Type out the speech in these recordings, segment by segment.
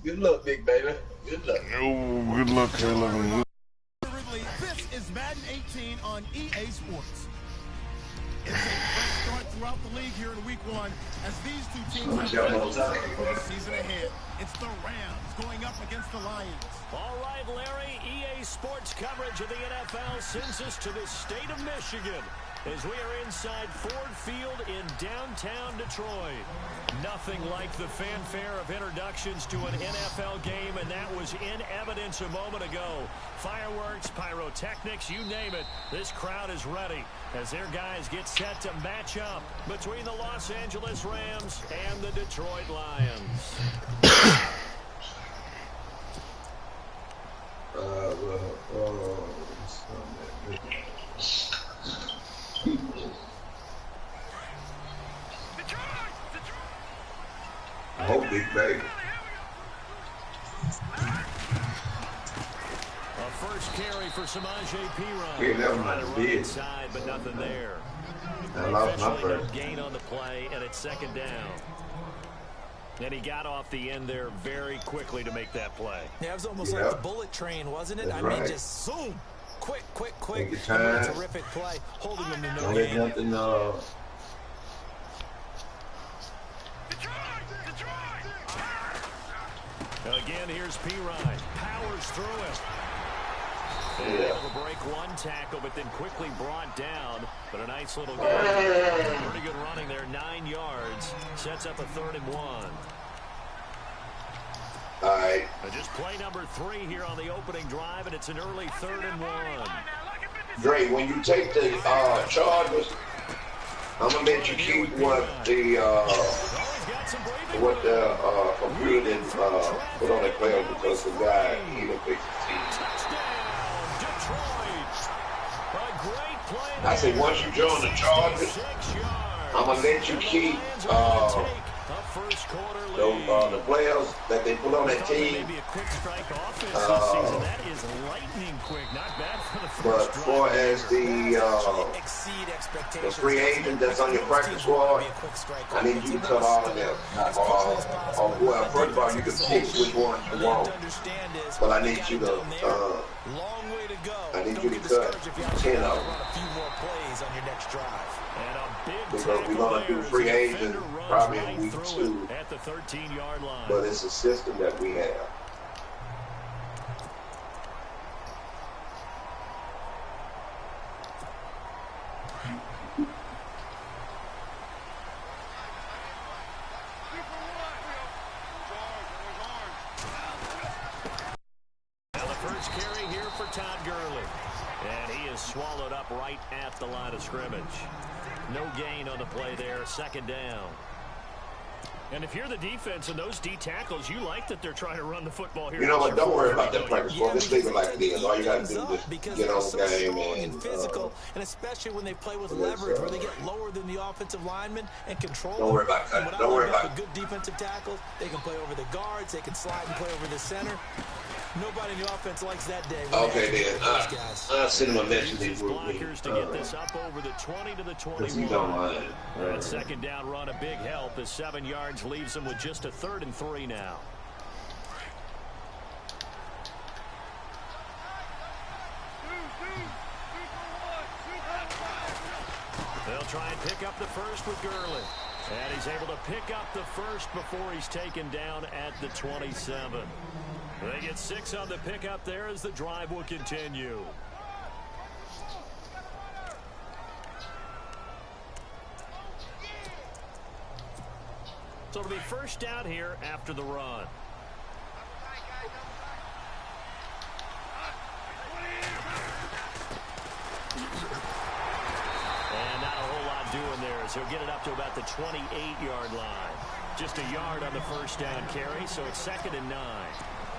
Good luck, big baby. Good luck. Oh, good luck, Caleb. This is Madden 18 on EA Sports. It's a fresh start throughout the league here in week 1 as these two teams have for the season ahead. It's the Rams going up against the Lions. All right, Larry, EA Sports coverage of the NFL sends us to the state of Michigan as we are inside Ford Field in downtown Detroit. Nothing like the fanfare of introductions to an NFL game, and that was in evidence a moment ago. Fireworks, pyrotechnics, you name it. This crowd is ready as their guys get set to match up between the Los Angeles Rams and the Detroit Lions. I hope big baby. A first carry for Samaje Perine. Yeah, that one was big. Inside, but nothing there. I lost my Eventually, no first. gain on the play, and it's second down. And he got off the end there very quickly to make that play. Yeah, it was almost like the bullet train, wasn't it? That's I right. mean, just zoom. Quick. Take your time. Terrific play. Holding them to no Don't let gain. nothing, Again, here's Perine. Powers through it. Able to break one tackle, but then quickly brought down. But a nice little game. Pretty good running there, 9 yards. Sets up a 3rd and 1. all right. Just play number 3 here on the opening drive, and it's an early 3rd and 1. Dre, when you take the Chargers, I'm gonna let you keep what the computer didn't put on the player because the guy he done fixed the team. Touchdown, Detroit. A great play. I said once you join the Chargers, I'm gonna let you keep the players that they put on that team. Maybe a quick strike offense this season. That is lightning quick. Not bad for the But first as far drive. as the free agent that's on your practice squad, I need you to cut all of them. Well, first of all, you can pick which one you want, but I need you to cut 10 of them. Because we're gonna do free agent probably in week 2, at the 13-yard line. but it's a system that we have. Now the first carry here for Todd Gurley. And he is swallowed up right at the line of scrimmage. No gain on the play there, second down. And if you're the defense and those D tackles, you like that they're trying to run the football here. You know what? Don't worry about that practice squad. This league is like this. All you got to do is get on the game and physical, and especially when they play with leverage, where they get lower than the offensive lineman and control. Don't worry about that. Don't worry about it. Good defensive tackles. They can play over the guards. They can slide and play over the center. Nobody in the offense likes that day. Okay, then. I'll send him a message in group me. To get this up over the 20 to the 21. Because he don't mind. That second down run, a big help as 7 yards leaves him with just a 3rd and 3 now. They'll try and pick up the first with Gurley. And he's able to pick up the first before he's taken down at the 27. They get 6 on the pickup there as the drive will continue. So it'll be first down here after the run. And not a whole lot doing there as he'll get it up to about the 28-yard line. Just a yard on the first down carry, so it's 2nd and 9.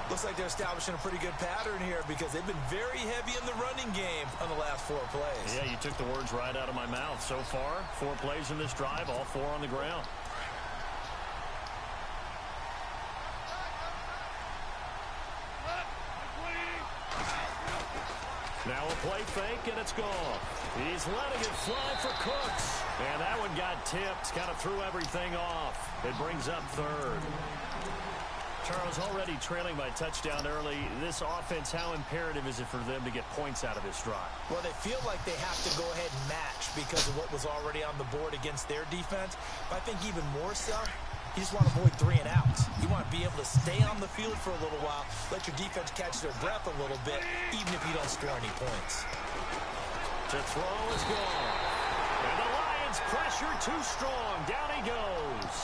Looks like they're establishing a pretty good pattern here because they've been very heavy in the running game on the last 4 plays. Yeah, you took the words right out of my mouth. So far, 4 plays in this drive, all 4 on the ground. Now a play fake, and it's gone. He's letting it fly for Cooks. And that one got tipped, kind of threw everything off. It brings up 3rd. Charles, already trailing by touchdown early. This offense, how imperative is it for them to get points out of this drive? Well, they feel like they have to go ahead and match because of what was already on the board against their defense. But I think even more so, you just want to avoid 3 and outs. You want to be able to stay on the field for a little while, let your defense catch their breath a little bit, even if you don't score any points. To throw is gone. And the Lions pressure too strong. Down he goes.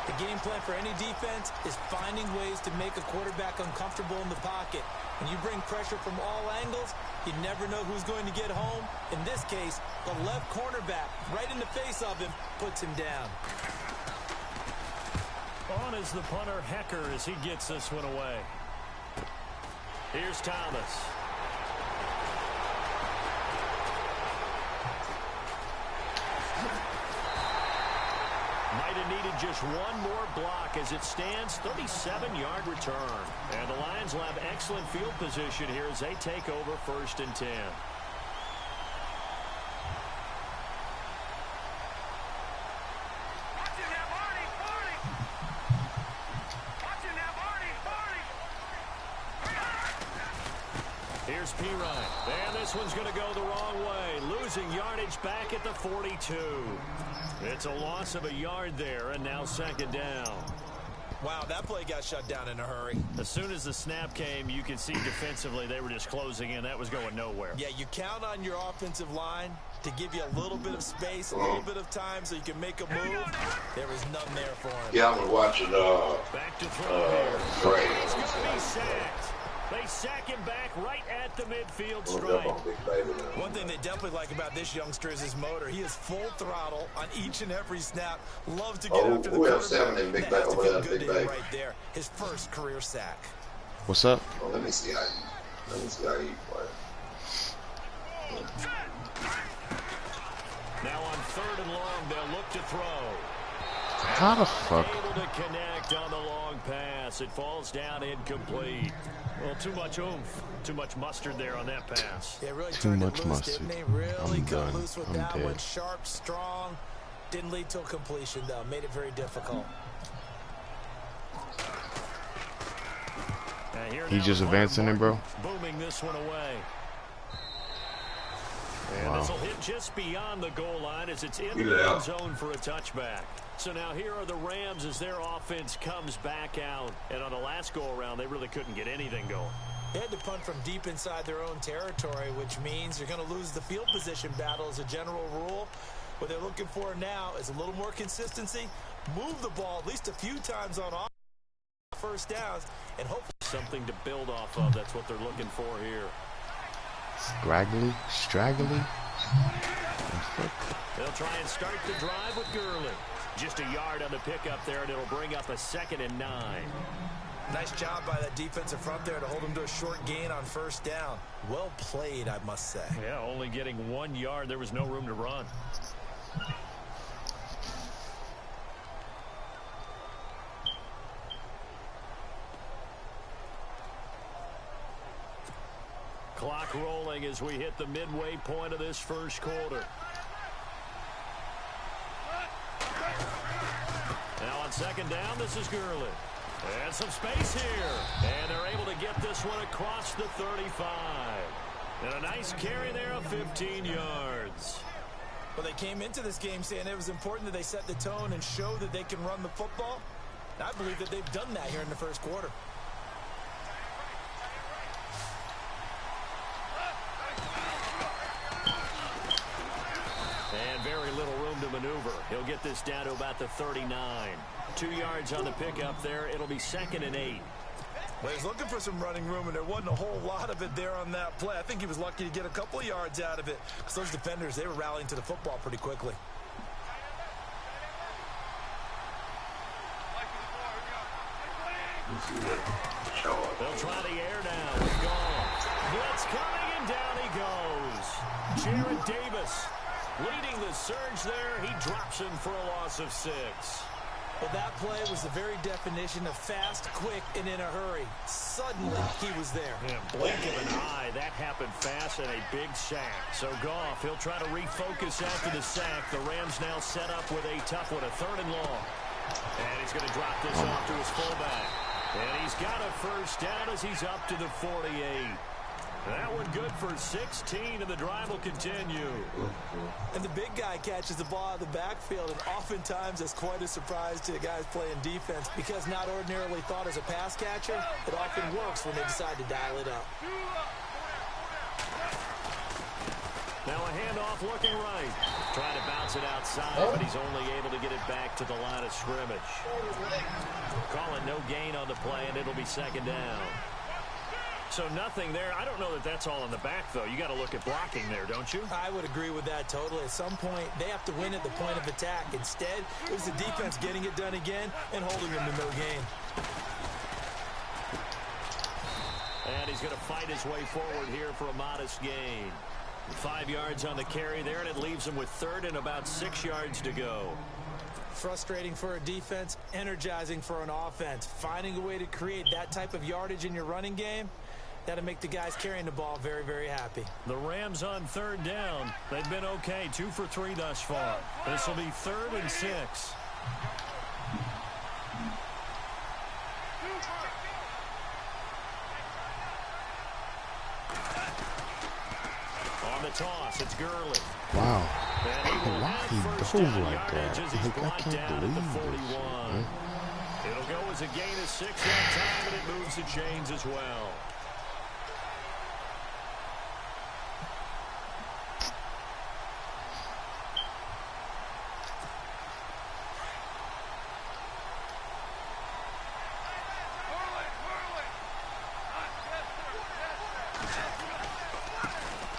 The game plan for any defense is finding ways to make a quarterback uncomfortable in the pocket. When you bring pressure from all angles, you never know who's going to get home. In this case, the left cornerback, right in the face of him, puts him down. On is the punter, Hecker, as he gets this one away. Here's Thomas. Might have needed just one more block as it stands, 37-yard return. And the Lions will have excellent field position here as they take over 1st and 10. Here's Pirine. And this one's going to go the wrong way. Losing yardage back at the 42. It's a loss of a yard there, and now 2nd down. Wow, that play got shut down in a hurry. As soon as the snap came, you can see defensively they were just closing in. That was going nowhere. Yeah, you count on your offensive line to give you a little bit of space, a little bit of time so you can make a move. There was none there for him. Yeah, I was watching back to throw here. Trey. He's going to be sacked. They sack him back right at the midfield stripe. One thing they definitely like about this youngster is his motor. He is full throttle on each and every snap. Loves to get after the quarterback. Big That has to feel back good to him right there. His first career sack. What's up? Oh, let me see how you play. Now on 3rd and long, they'll look to throw. How the fuck? Able to connect on the long pass. It falls down incomplete. Well, too much oomph, too much mustard there on that pass. Yeah, really Too much loose, mustard. didn't he? Really I'm cut done. loose with I'm that dead. one. Sharp, strong. Didn't lead to a completion, though. Made it very difficult. He just advancing it, bro. Booming this one away. And Wow. this will hit just beyond the goal line as it's in the end zone for a touchback. So now here are the Rams as their offense comes back out. And on the last go-around, they really couldn't get anything going. They had to punt from deep inside their own territory, which means you're going to lose the field position battle as a general rule. What they're looking for now is a little more consistency. Move the ball at least a few times on first downs, and hopefully something to build off of. That's what they're looking for here. Straggly. They'll try and start the drive with Gurley. Just a yard on the pickup there, and it'll bring up a 2nd and 9. Nice job by that defensive front there to hold him to a short gain on 1st down. Well played, I must say. Yeah, only getting 1 yard. There was no room to run. Clock rolling as we hit the midway point of this 1st quarter. Now on 2nd down, this is Gurley. And some space here. And they're able to get this one across the 35. And a nice carry there of 15 yards. Well, they came into this game saying it was important that they set the tone and show that they can run the football. I believe that they've done that here in the 1st quarter. And very little room to maneuver. He'll get this down to about the 39. 2 yards on the pickup there. It'll be 2nd and 8. Well, he's looking for some running room, and there wasn't a whole lot of it there on that play. I think he was lucky to get a couple of yards out of it because those defenders, they were rallying to the football pretty quickly. They'll try the air now with Gall. Blitz coming, and down he goes. Jared Davis leading the surge there. He drops him for a loss of 6. Well, that play was the very definition of fast, quick, and in a hurry. Suddenly, he was there. Yeah, blink of an eye. That happened fast and a big sack. So Goff, he'll try to refocus after the sack. The Rams now set up with a tough one, a 3rd and long. And he's going to drop this off to his fullback. And he's got a first down as he's up to the 48. That one good for 16, and the drive will continue. And the big guy catches the ball out of the backfield, and oftentimes that's quite a surprise to the guys playing defense because not ordinarily thought as a pass catcher, it often works when they decide to dial it up. Now a handoff looking right. Trying to bounce it outside, but he's only able to get it back to the line of scrimmage. Calling no gain on the play, and it'll be second down. So nothing there. I don't know that that's all in the back, though. You got to look at blocking there, don't you? I would agree with that totally. At some point, they have to win at the point of attack. Instead, it was the defense getting it done again and holding them to no gain. And he's going to fight his way forward here for a modest gain. 5 yards on the carry there, and it leaves him with third and about 6 yards to go. Frustrating for a defense, energizing for an offense. Finding a way to create that type of yardage in your running game, that'll make the guys carrying the ball very, very happy. The Rams on third down. They've been okay, 2 for 3 thus far. This will be 3rd and 6. On the toss, it's Gurley. Wow. Why he dove like that? I can't believe this. It'll go as a gain of 6 that time, and it moves the chains as well.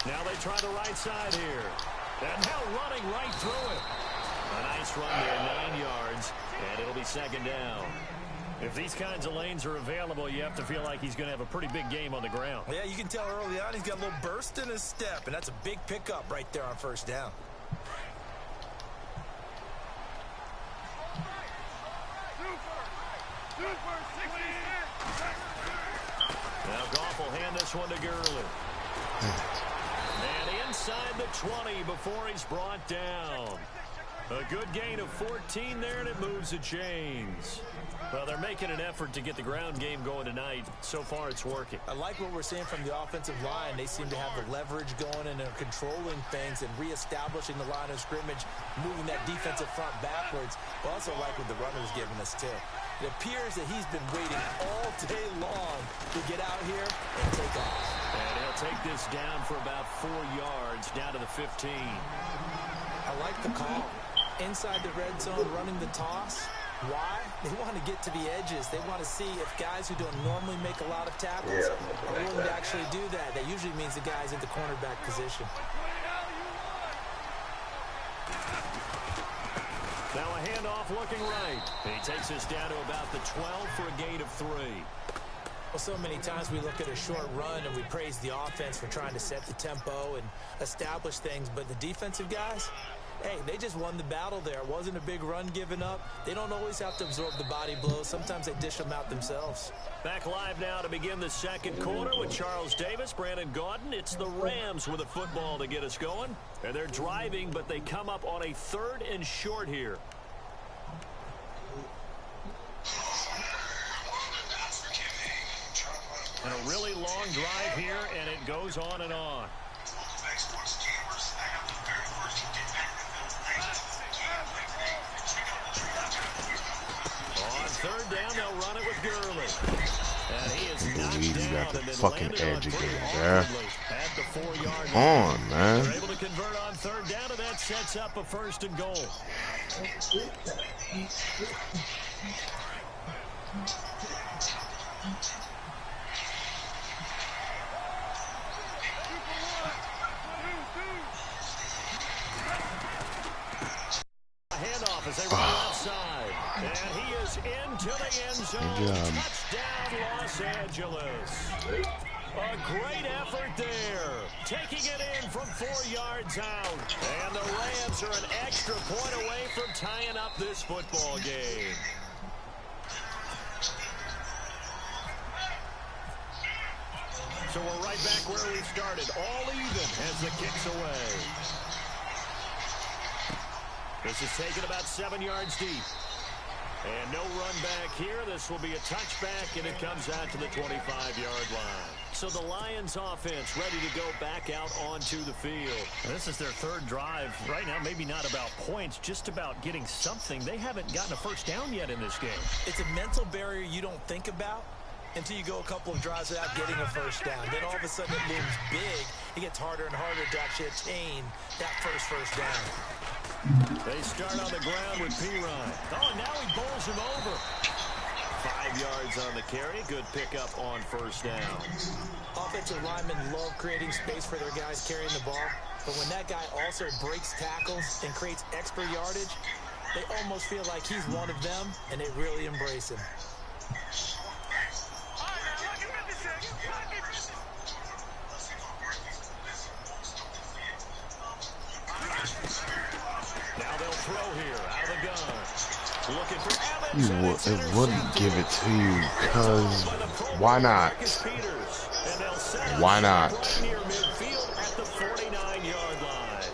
Now they try the right side here. And now running right through it. A nice run there, 9 yards, and it'll be second down. If these kinds of lanes are available, you have to feel like he's going to have a pretty big game on the ground. Yeah, you can tell early on he's got a little burst in his step, and that's a big pickup right there on first down. Now Goff will hand this one to Gurley. And inside the 20 before he's brought down. A good gain of 14 there, and it moves the chains. Well, they're making an effort to get the ground game going tonight. So far, it's working. I like what we're seeing from the offensive line. They seem to have the leverage going, and they're controlling things and reestablishing the line of scrimmage, moving that defensive front backwards. I also like what the runner's giving us, too. It appears that he's been waiting all day long to get out here and take off. And he'll take this down for about 4 yards, down to the 15. I like the call. Inside the red zone, running the toss. Why? They want to get to the edges. They want to see if guys who don't normally make a lot of tackles are willing to actually do that. That usually means the guy's in the cornerback position. Now a handoff looking right. He takes us down to about the 12 for a gain of 3. Well, so many times we look at a short run and we praise the offense for trying to set the tempo and establish things, but the defensive guys, hey, they just won the battle there. It wasn't a big run given up. They don't always have to absorb the body blows. Sometimes they dish them out themselves. Back live now to begin the second quarter with Charles Davis, Brandon Gaudin. It's the Rams with a football to get us going. And they're driving, but they come up on a 3rd and short here. And a really long drive here, and it goes on and on. On 3rd down, they'll run it with Gurley. And he is knocked down got the and then fucking landed edge on again, pretty bruh. awkwardly at the 4-yard Come line. on, man. They're able to convert on 3rd down, and that sets up a 1st and goal. Handoff as they run outside. And he is into the end zone. Touchdown, Los Angeles. A great effort there. Taking it in from 4 yards out. And the Rams are an extra point away from tying up this football game. So we're right back where we started. All even as the kick's away. This is taken about 7 yards deep. And no run back here. This will be a touchback, and it comes out to the 25-yard line. So the Lions offense ready to go back out onto the field. This is their third drive. Right now, maybe not about points, just about getting something. They haven't gotten a first down yet in this game. It's a mental barrier you don't think about until you go a couple of drives without getting a first down. Then all of a sudden it looms big. It gets harder and harder to actually attain that first down. They start on the ground with P-Ryan. Oh, now he bowls him over. 5 yards on the carry. Good pickup on first down. Offensive linemen love creating space for their guys carrying the ball. But when that guy also breaks tackles and creates extra yardage, they almost feel like he's one of them, and they really embrace him. Now they'll throw here out of the gun. Looking for It wouldn't give it to you, because why not? Why not? Near midfield at the 49-yard line.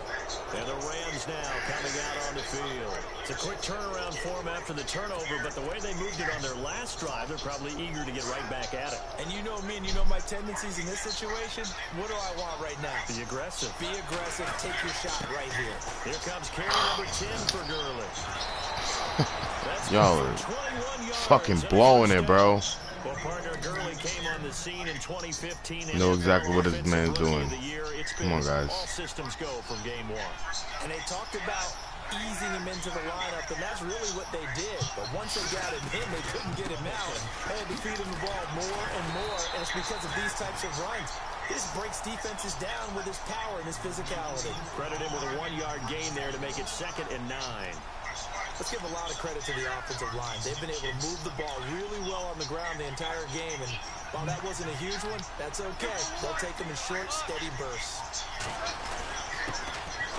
And the Rams now coming out on the field. It's a quick turnaround for them after the turnover, but the way they moved it on their last drive, they're probably eager to get right back at it. And you know me and you know my tendencies in this situation. What do I want right now? Be aggressive. Be aggressive. Take your shot right here. Here comes carry number 10 for Gurley. Y'all are fucking blowing it, bro. Well, partner Gurley came on the scene in 2015. Know exactly what this man's doing. Come on, guys. All systems go from game one. And they talked about easing him into the lineup, and that's really what they did. But once they got him in, they couldn't get him out. They had to feed him the ball more and more, and it's because of these types of runs. He just breaks defenses down with his power and his physicality. Credit him with a 1-yard gain there to make it 2nd and 9. Let's give a lot of credit to the offensive line. They've been able to move the ball really well on the ground the entire game, and while that wasn't a huge one, that's okay. They'll take them in short, steady bursts.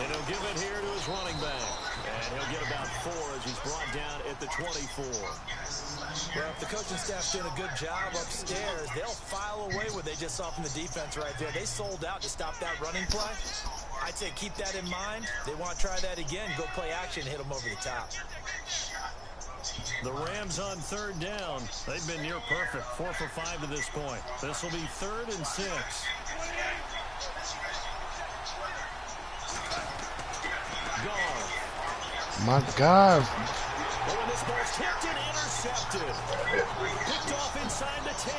And he'll give it here to his running back. And he'll get about 4 as he's brought down at the 24. Well, if the coaching staff's doing a good job upstairs, they'll file away what they just saw from the defense right there. They sold out to stop that running play. I'd say keep that in mind. They want to try that again. Go play action, hit them over the top. The Rams on 3rd down. They've been near perfect. 4 for 5 to this point. This will be 3rd and 6. My God. Well, when this ball's tipped and intercepted. Picked off inside the 10.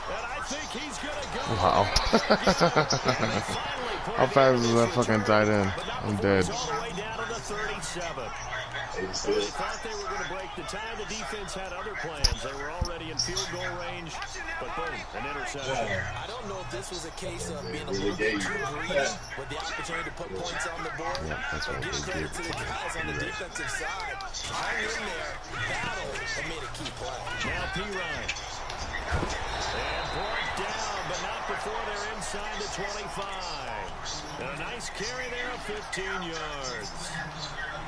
And I think he's going to go. Wow. How fast is that fucking tight end? I'm dead. All the way down to the 37. Well, they thought they were going to break the tie. The defense had other plans. They were already in field goal range, but boom, an interception. I don't know if this was a case of being a little bit too greedy with the opportunity to put points on the board. Yeah, that's what Give we credit did. to the guys on the defensive side. Hung in there, battled, and made a key play. Now P-Ryan. And brought down, but not before they're inside the 25. And a nice carry there of 15 yards.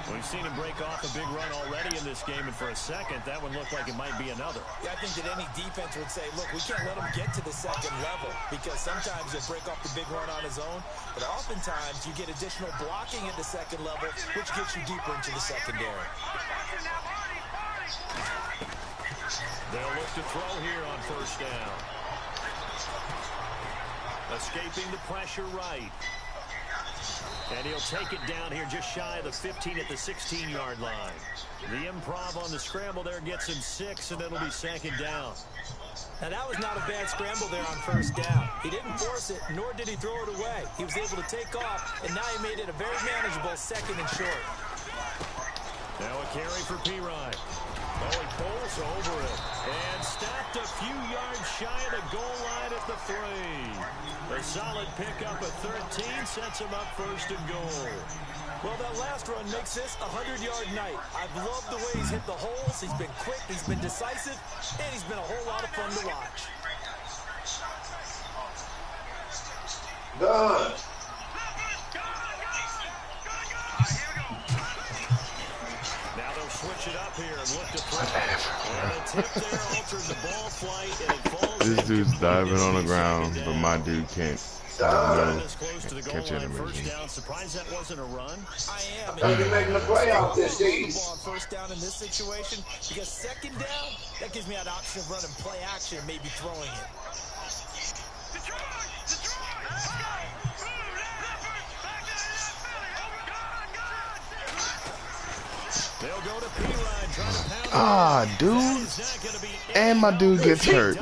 We've seen him break off a big run already in this game, and for a second, that one looked like it might be another. Yeah, I think that any defense would say, look, we can't let him get to the second level, because sometimes he'll break off the big run on his own, but oftentimes you get additional blocking at the second level, which gets you deeper into the secondary. They'll look to throw here on 1st down. Escaping the pressure right. And he'll take it down here just shy of the 15 at the 16-yard line. The improv on the scramble there gets him 6, and it'll be 2nd down. Now, that was not a bad scramble there on 1st down. He didn't force it, nor did he throw it away. He was able to take off, and now he made it a very manageable 2nd and short. Now a carry for P-Ryan. Oh, he pulls over it and stopped a few yards shy of the goal line at the 3. A solid pickup of 13 sets him up 1st and goal. Well, that last run makes this a 100-yard night. I've loved the way he's hit the holes. He's been quick, he's been decisive, and he's been a whole lot of fun to watch. Done. Now they'll switch it up here and look to throw. And a tip there altered the ball flight, and it falls. This dude's diving on the ground, but my dude can't. Catch it. First down. Surprised that wasn't a run. I am. They're making the playoffs this season. First down in this situation, because second down, that gives me an option of running play action and maybe throwing it. Ah, dude. And my dude gets hurt.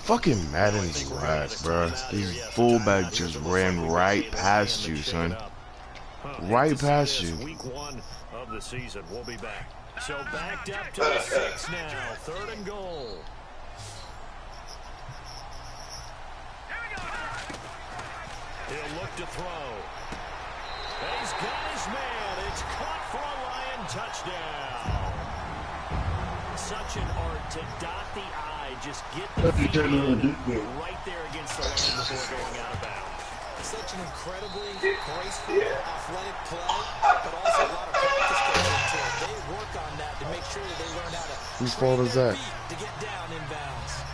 Fucking Madden's whack, bro. These fullbacks just ran right past you, son. Right past you. Week 1 of the season. We'll be back. So backed up to the 6 now. 3rd and goal. He'll look to throw. He's got his man. It's caught for a Lion touchdown. Such an art to dot the I. Just get the feet right there against the line before going out of bounds. Such an incredibly graceful, athletic play, but also a lot of practice goes into it. They work on that to make sure that they learn how to whose fault is that? to get down inbounds.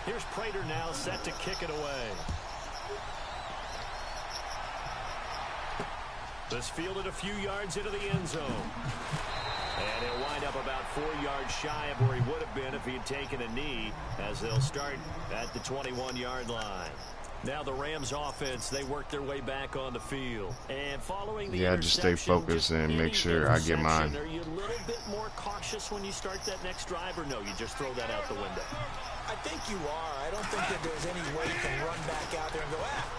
Here's Prater now set to kick it away. This fielded a few yards into the end zone. And he'll wind up about 4 yards shy of where he would have been if he had taken a knee, as they'll start at the 21-yard line. Now the Rams offense, they work their way back on the field. And following the just stay focused and make sure I get mine. Are you a little bit more cautious when you start that next drive, or no, you just throw that out the window? I think you are. I don't think that there's any way you can run back out there and go,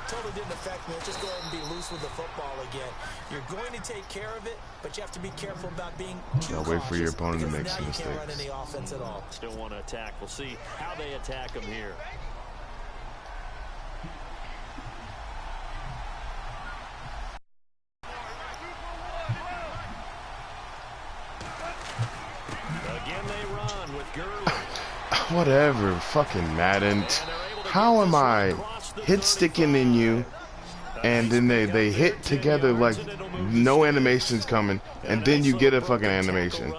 totally didn't affect me. Just go ahead and be loose with the football again. You're going to take care of it, but you have to be careful about being too cautious. Wait for your opponent to make some mistakes. Now you can't run any offense at all. Still want to attack. We'll see how they attack him here. Again they run with Gurley. Whatever, fucking Madden. How am I hit sticking in you, and then they hit together like no animation's coming, and then you get a fucking animation.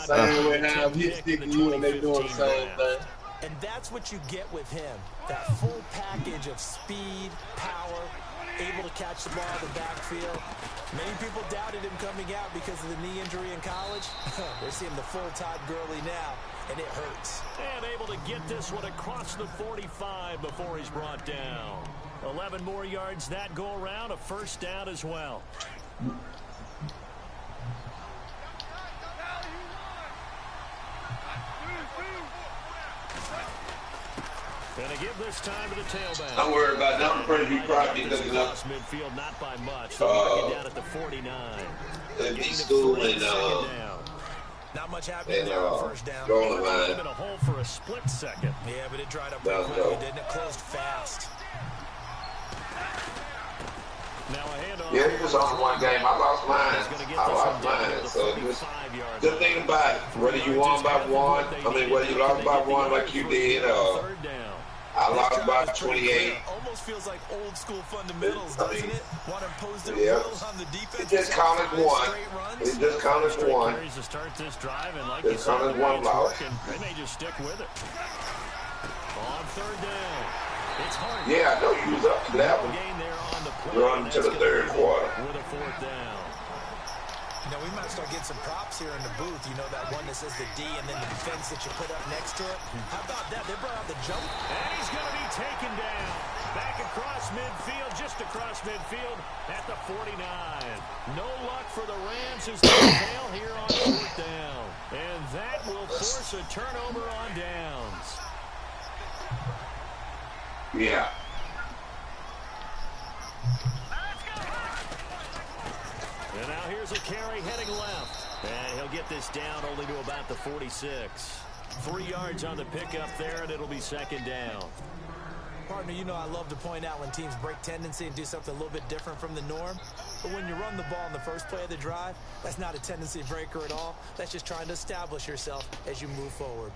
Same way how I'm hit sticking you and they doing the same thing. And that's what you get with him. That full package of speed, power, able to catch the ball in the backfield. Many people doubted him coming out because of the knee injury in college. They're seeing the full Todd Gurley now, and it hurts. And able to get this one across the 45 before he's brought down. 11 more yards that go around, a first down as well. And to give this time to the tailback. Don't worry about that. I'm pretty probably looking up. Midfield, not by much. They'll mark it down at the 49. Be school and not much happening there on first down. Goal line. In a hole for a split second. Yeah, but it dried up pretty quickly, didn't it? Closed fast. Now a handoff. Yeah, it's only one game. I lost mine. So just think about it. Whether you won by one, whether you lost by one like you did, I lost by 28. Almost feels like old school fundamentals, doesn't it? Want to impose their will on the defense. It just counted one. It just counted one. To start this drive, and like it counted one loss. They may just stick with it. On third down. It's hard. Yeah, I know you was up to that one. Run to the third quarter. With a fourth down. You know, we might start getting some props here in the booth. You know, that one that says the D and then the defense that you put up next to it. How about that? They brought out the jump. And he's going to be taken down. Back across midfield, just across midfield at the 49. No luck for the Rams as they fail here on fourth down. And that will force a turnover on downs. Yeah. And now here's a carry heading left. And he'll get this down only to about the 46. 3 yards on the pickup there, and it'll be second down. Partner, you know I love to point out when teams break tendency and do something a little bit different from the norm. But when you run the ball in the first play of the drive, that's not a tendency breaker at all. That's just trying to establish yourself as you move forward.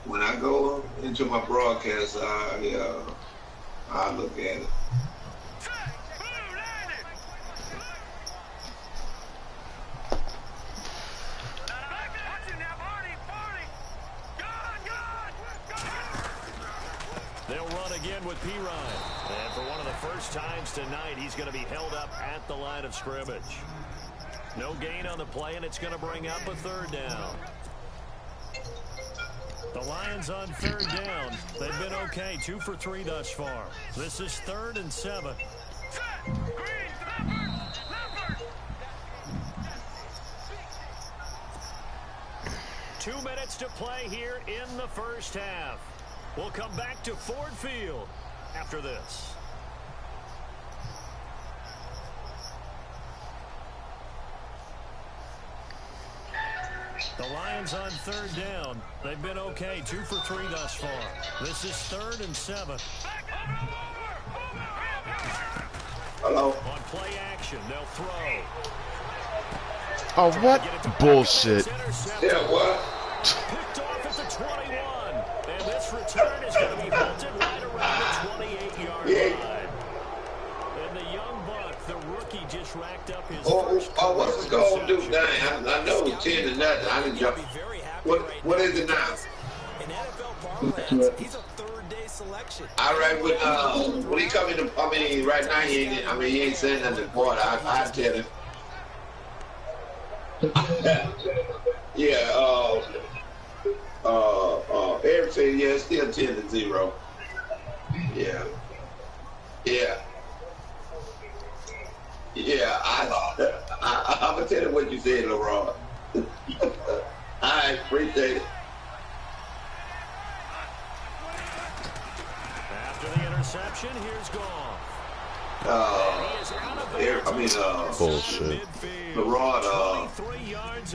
When I go into my broadcast, I look at it. They'll run again with P-Ryan. And for one of the first times tonight, he's going to be held up at the line of scrimmage. No gain on the play, and it's going to bring up a third down. The Lions on third down. They've been okay, 2 for 3 thus far. This is 3rd and 7. 2 minutes to play here in the first half. We'll come back to Ford Field after this. The Lions on third down. They've been okay, 2 for 3 thus far. This is 3rd and 7. Hello. On play action, they'll throw. Oh, what bullshit. Yeah, what? Picked off at the 21. And this return is going to be halted right around the 28-yard line. And the young buck, the rookie, just racked up his first what's it going to do? Dang, I know it's 10 to nothing. I didn't jump. What is it now? In NFL parlance, he's a third-day selection. All right, when he come in, right now he ain't saying nothing important. I tell him. Yeah, Eric said, yeah, it's still 10-0. Yeah. I'm going to tell you what you said, LeRon. I appreciate it. After the interception, here's Goff. Bullshit. LeRon,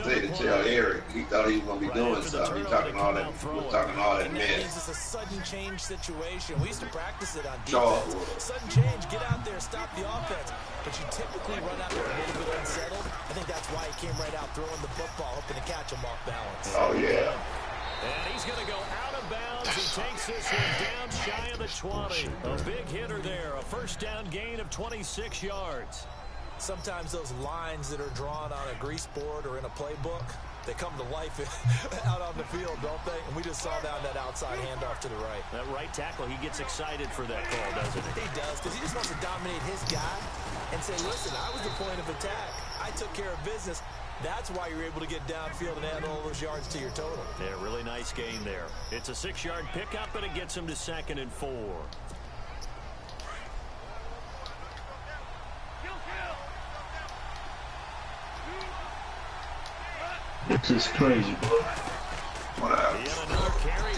they to tell Eric, he thought he was going to be doing something. He talking all that mess. It's a sudden change situation. We used to practice it on defense. Sudden change, get out there, stop the offense. But you typically run out there a little bit unsettled. I think that's why he came right out throwing the football, hoping to catch him off balance. Oh, yeah. And he's going to go out of bounds. He takes this one down shy of the 20. A big hitter there. A first down gain of 26 yards. Sometimes those lines that are drawn on a grease board or in a playbook, they come to life out on the field, don't they? And we just saw down that outside handoff to the right. That right tackle, he gets excited for that call, doesn't he? He does, because he just wants to dominate his guy and say, listen, I was the point of attack. I took care of business. That's why you're able to get downfield and add all those yards to your total. Yeah, really nice gain there. It's a 6-yard pickup, and it gets him to 2nd and 4. This is crazy, bro.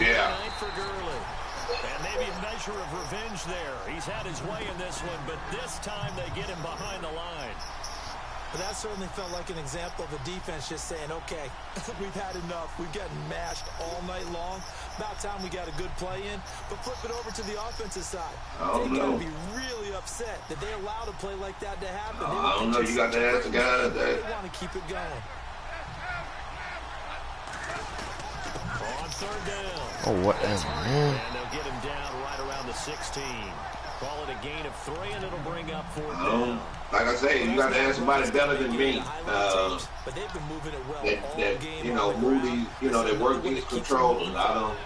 Yeah. For Gurley. And maybe a measure of revenge there. He's had his way in this one, but this time they get him behind the line. But that certainly felt like an example of the defense just saying, okay, we've had enough. We've gotten mashed all night long. About time we got a good play in. But flip it over to the offensive side. They got to be really upset that they allowed a play like that to happen. I don't know. You got to ask the guy that they want to keep it going. On third down. Oh, whatever, man. And they'll get him down right around the 16. Call it a gain of 3, and it'll bring up 4th down. Like I say, you got to ask somebody better than me. But they've been moving it well that you know, move these, you know, they work these controllers. I don't.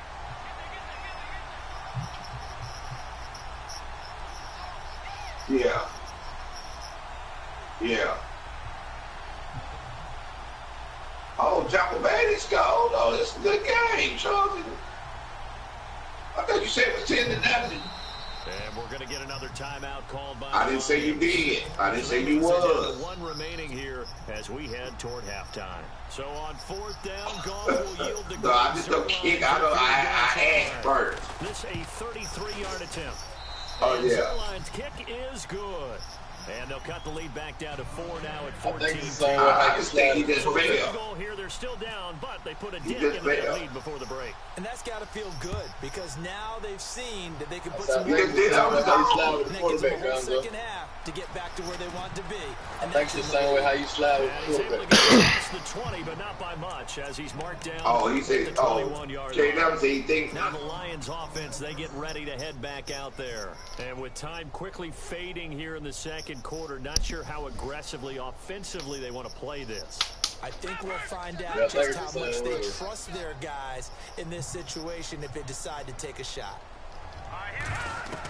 Yeah. Oh, Jacko Bailey scored. Oh, it's a good game, Charlie. I thought you said it was 10-0. And we're going to get another timeout called by. I didn't say you did. I didn't say you was. 1 remaining here as we head toward halftime. So on 4th down, Goff will yield the No, I just don't kick. I asked first. This a 33-yard attempt. Oh, and yeah. Zerline's kick is good. And they'll cut the lead back down to 4 now at 14. I just think he just failed. Goal here, they're still down, but they put a dent into that lead before the break. And that's got to feel good because now they've seen that they can put some more in the second half to get back to where they want to be. And that's the same way how you slide with he's able to get past the 20, but not by much as he's marked down. Oh, he said, the 21-yard line. Now the Lions offense, they get ready to head back out there. And with time quickly fading here in the second quarter, not sure how aggressively, offensively they want to play this. I think we'll find out just how much they trust their guys in this situation if they decide to take a shot.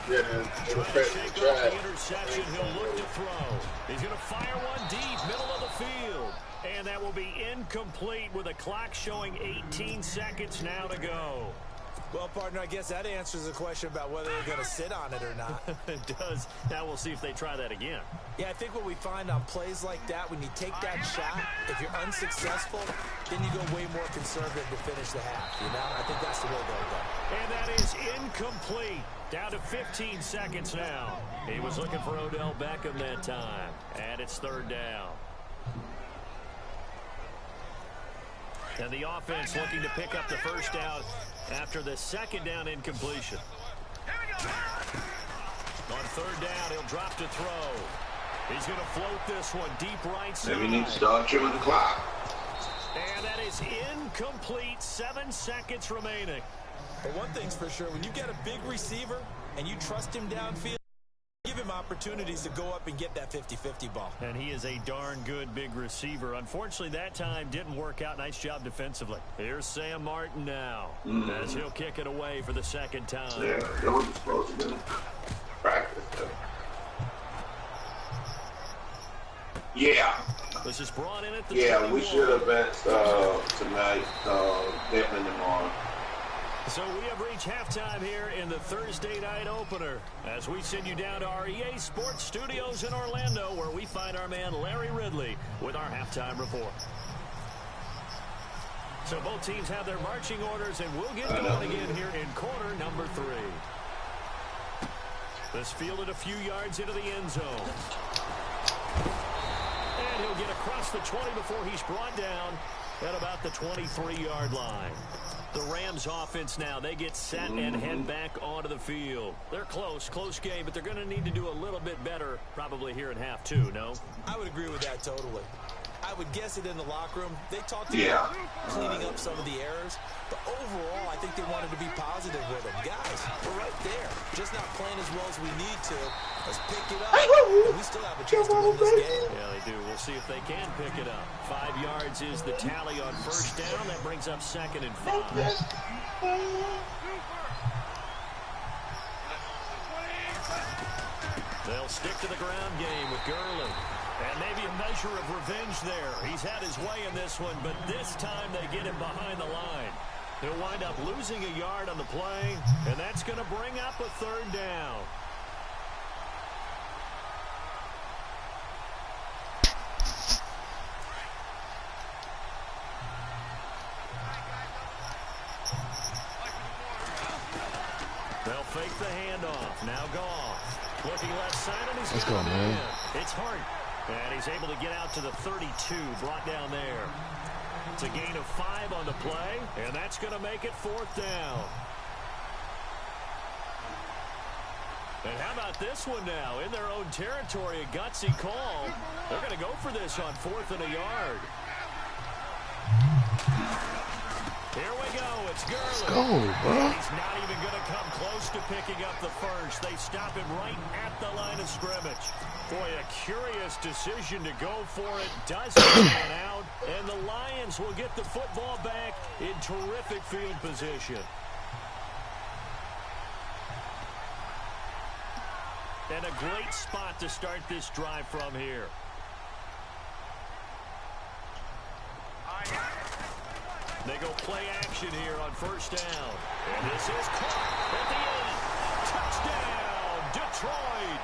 Trying to shake off the interception, he'll look to throw. He's going to fire one deep, middle of the field. And that will be incomplete with a clock showing 18 seconds now to go. Well, partner, I guess that answers the question about whether they're going to sit on it or not. It does. Now we'll see if they try that again. Yeah, I think what we find on plays like that, when you take that shot, if you're unsuccessful, then you go way more conservative to finish the half, you know? I think that's the way they'll go. And that is incomplete. Down to 15 seconds now. He was looking for Odell Beckham that time. And it's third down. And the offense looking to pick up the first down after the second down incompletion. On third down, he'll drop to throw. He's going to float this one deep right side. Maybe we need to start trimming the clock. And that is incomplete. 7 seconds remaining. But one thing's for sure, when you get a big receiver and you trust him downfield, give him opportunities to go up and get that 50-50 ball. And he is a darn good big receiver. Unfortunately, that time didn't work out. Nice job defensively. Here's Sam Martin now as he'll kick it away for the second time. Yeah, that was supposed to be practice. Yeah. This is brought in at the 21. Yeah, we should have bet tonight, definitely tomorrow. So we have reached halftime here in the Thursday night opener as we send you down to our EA Sports Studios in Orlando where we find our man Larry Ridley with our halftime report. So both teams have their marching orders and we'll get going again here in quarter number 3. This fielded a few yards into the end zone. And he'll get across the 20 before he's brought down at about the 23-yard line. The Rams offense now, they get set and head back onto the field. They're close game, but they're going to need to do a little bit better probably here in half 2, no? I would agree with that totally. I would guess it in the locker room. They talked about cleaning up some of the errors, but overall, I think they wanted to be positive with them. Guys, we're right there. Just not playing as well as we need to. Let's pick it up. And we still have a chance to win this game. Yeah, they do. We'll see if they can pick it up. 5 yards is the tally on first down. That brings up 2nd and 5. They'll stick to the ground game with Gurley. And maybe a measure of revenge there. He's had his way in this one, but this time they get him behind the line. He'll wind up losing a yard on the play, and that's going to bring up a third down. They'll fake the handoff. Now Goff. Looking left side, and he's Let's go, man. It's Hart. And he's able to get out to the 32, brought down there. It's a gain of 5 on the play, and that's going to make it 4th down. And how about this one now? In their own territory, a gutsy call. They're going to go for this on 4th and a yard. Here we go. It's Gurley. Let's go, bro. He's not even going to come close to picking up the first. They stop him right at the line of scrimmage. Boy, a curious decision to go for it. Doesn't pan out. And the Lions will get the football back in terrific field position. And a great spot to start this drive from here. They go play action here on first down. And this is caught at the end. Touchdown, Detroit.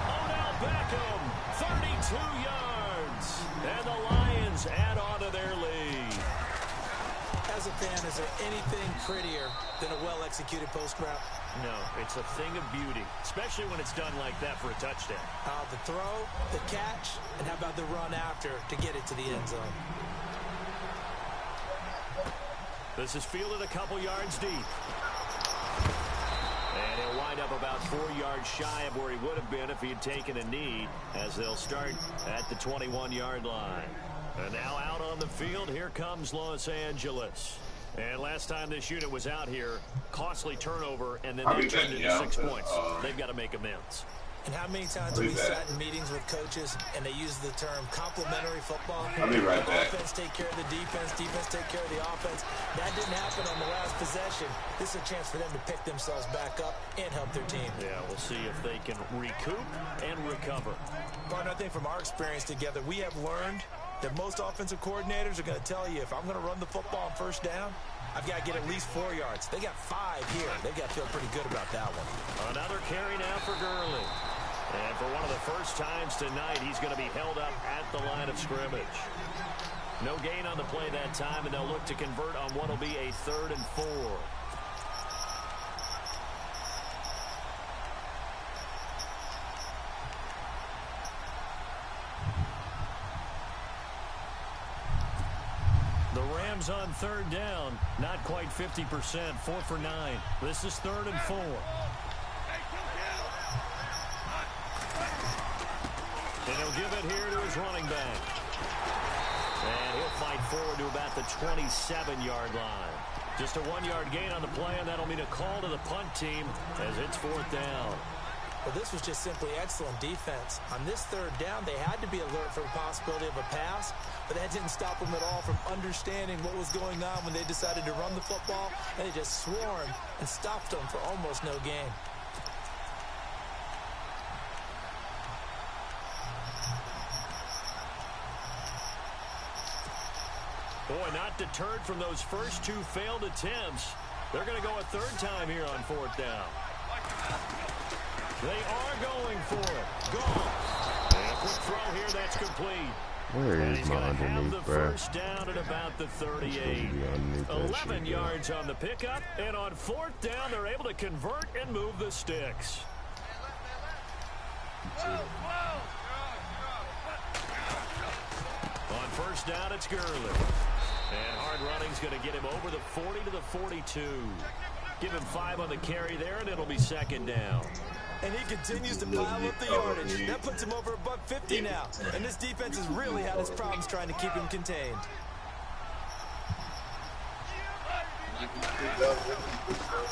Odell Beckham, 32 yards. And the Lions add on to their lead. As a fan, is there anything prettier than a well-executed post route? No, it's a thing of beauty, especially when it's done like that for a touchdown. The throw, the catch, and how about the run after to get it to the end zone? This is fielded a couple yards deep. And he'll wind up about 4 yards shy of where he would have been if he had taken a knee, as they'll start at the 21-yard line. And now out on the field, here comes Los Angeles. And last time this unit was out here, costly turnover, and then they turned into 6 points. They've got to make amends. And how many times have we sat in meetings with coaches and they use the term complementary football? I'll be right back. Offense take care of the defense, defense take care of the offense. That didn't happen on the last possession. This is a chance for them to pick themselves back up and help their team. Yeah, we'll see if they can recoup and recover. Partner, I think from our experience together, we have learned that most offensive coordinators are going to tell you, if I'm going to run the football on first down, I've got to get at least 4 yards. They got 5 here. They've got to feel pretty good about that one. Another carry now for Gurley. And for one of the first times tonight, he's going to be held up at the line of scrimmage. No gain on the play that time, and they'll look to convert on what will be a 3rd and 4. The Rams on 3rd down, not quite 50%, 4 for 9. This is 3rd and 4. And he'll give it here to his running back. And he'll fight forward to about the 27-yard line. Just a 1-yard gain on the play, and that'll mean a call to the punt team as it's 4th down. Well, this was just simply excellent defense. On this 3rd down, they had to be alert for the possibility of a pass, but that didn't stop them at all from understanding what was going on when they decided to run the football, and they just swarmed and stopped them for almost no gain. Boy, not deterred from those first 2 failed attempts. They're going to go a 3rd time here on 4th down. They are going for it. Gone. And a quick throw here that's complete. Where is my underneath, the bro? First down at about the 38. 11 yards on the pickup, and on 4th down, they're able to convert and move the sticks. On 1st down, it's Gurley. And hard running's going to get him over the 40 to the 42. Give him 5 on the carry there, and it'll be 2nd down. And he continues to pile up the yardage. That puts him over $150 now. And this defense has really had its problems trying to keep him contained.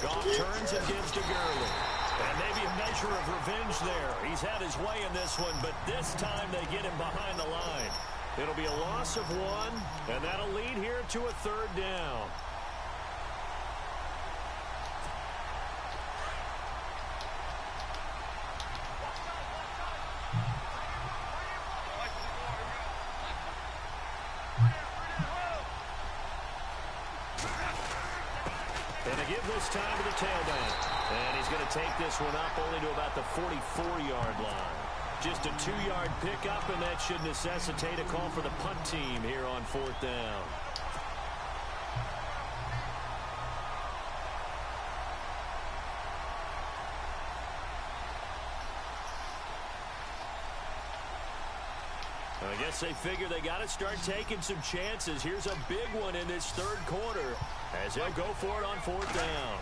Goff turns and gives to Gurley. And maybe a measure of revenge there. He's had his way in this one, but this time they get him behind the line. It'll be a loss of 1, and that'll lead here to a 3rd down. And a give this time to the tailback. And he's going to take this one up only to about the 44-yard line. Just a 2-yard pickup, and that should necessitate a call for the punt team here on 4th down. I guess they figure they got to start taking some chances. Here's a big one in this 3rd quarter as they'll go for it on 4th down.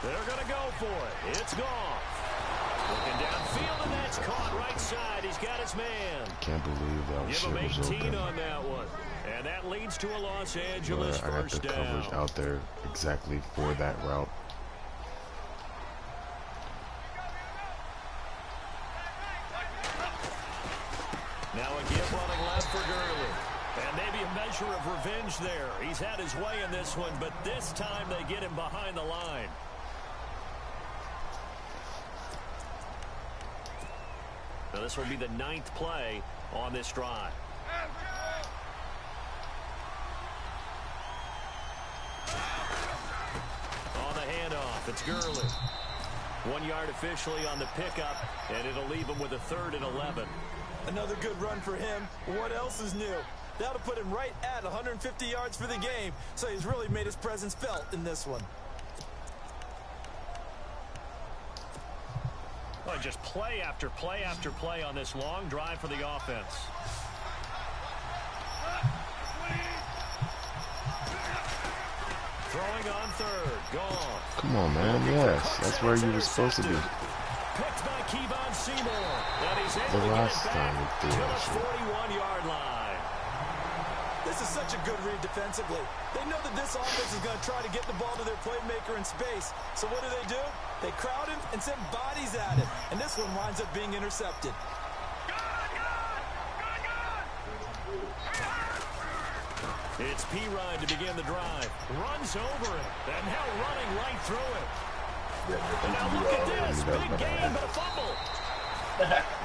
They're going to go for it. It's gone. Looking downfield, and that's caught right side. He's got his man. Can't believe that Give shit him was 18 open. on that one. And that leads to a Los Angeles I got the first down. coverage out there exactly for that route. Now a give running left for Gurley. And maybe a measure of revenge there. He's had his way in this one, but this time they get him behind the line. Now this will be the 9th play on this drive. On the handoff, it's Gurley. 1 yard officially on the pickup, and it'll leave him with a 3rd and 11. Another good run for him. What else is new? That'll put him right at 150 yards for the game, so he's really made his presence felt in this one. Oh, just play after play after play on this long drive for the offense. Throwing on third. Gone. Come on, man. Yes, that's where you were supposed to be. Picked by Kevon Seymour. And he's able The to get last it time we back did to the that shit. 41-yard line. This is such a good read defensively. They know that this offense is going to try to get the ball to their playmaker in space. So what do? They crowd him and send bodies at him. And this one winds up being intercepted. It's P-Ride to begin the drive. Runs over it. And now running right through it. And now look at this. Big gain, but a fumble.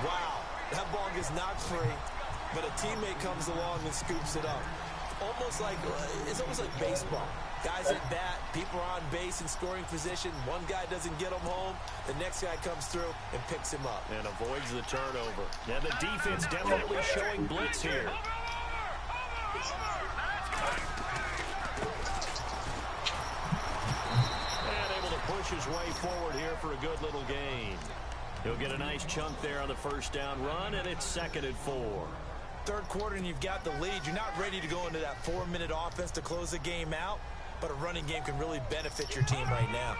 Wow. That ball gets knocked free, but a teammate comes along and scoops it up. It's almost like baseball. Guys at bat, people are on base in scoring position. One guy doesn't get him home. The next guy comes through and picks him up. And avoids the turnover. Now the defense definitely showing blitz here. And able to push his way forward here for a good little gain. He'll get a nice chunk there on the first down run, and it's 2nd and 4. Third quarter and you've got the lead. You're not ready to go into that 4-minute offense to close the game out, but a running game can really benefit your team right now.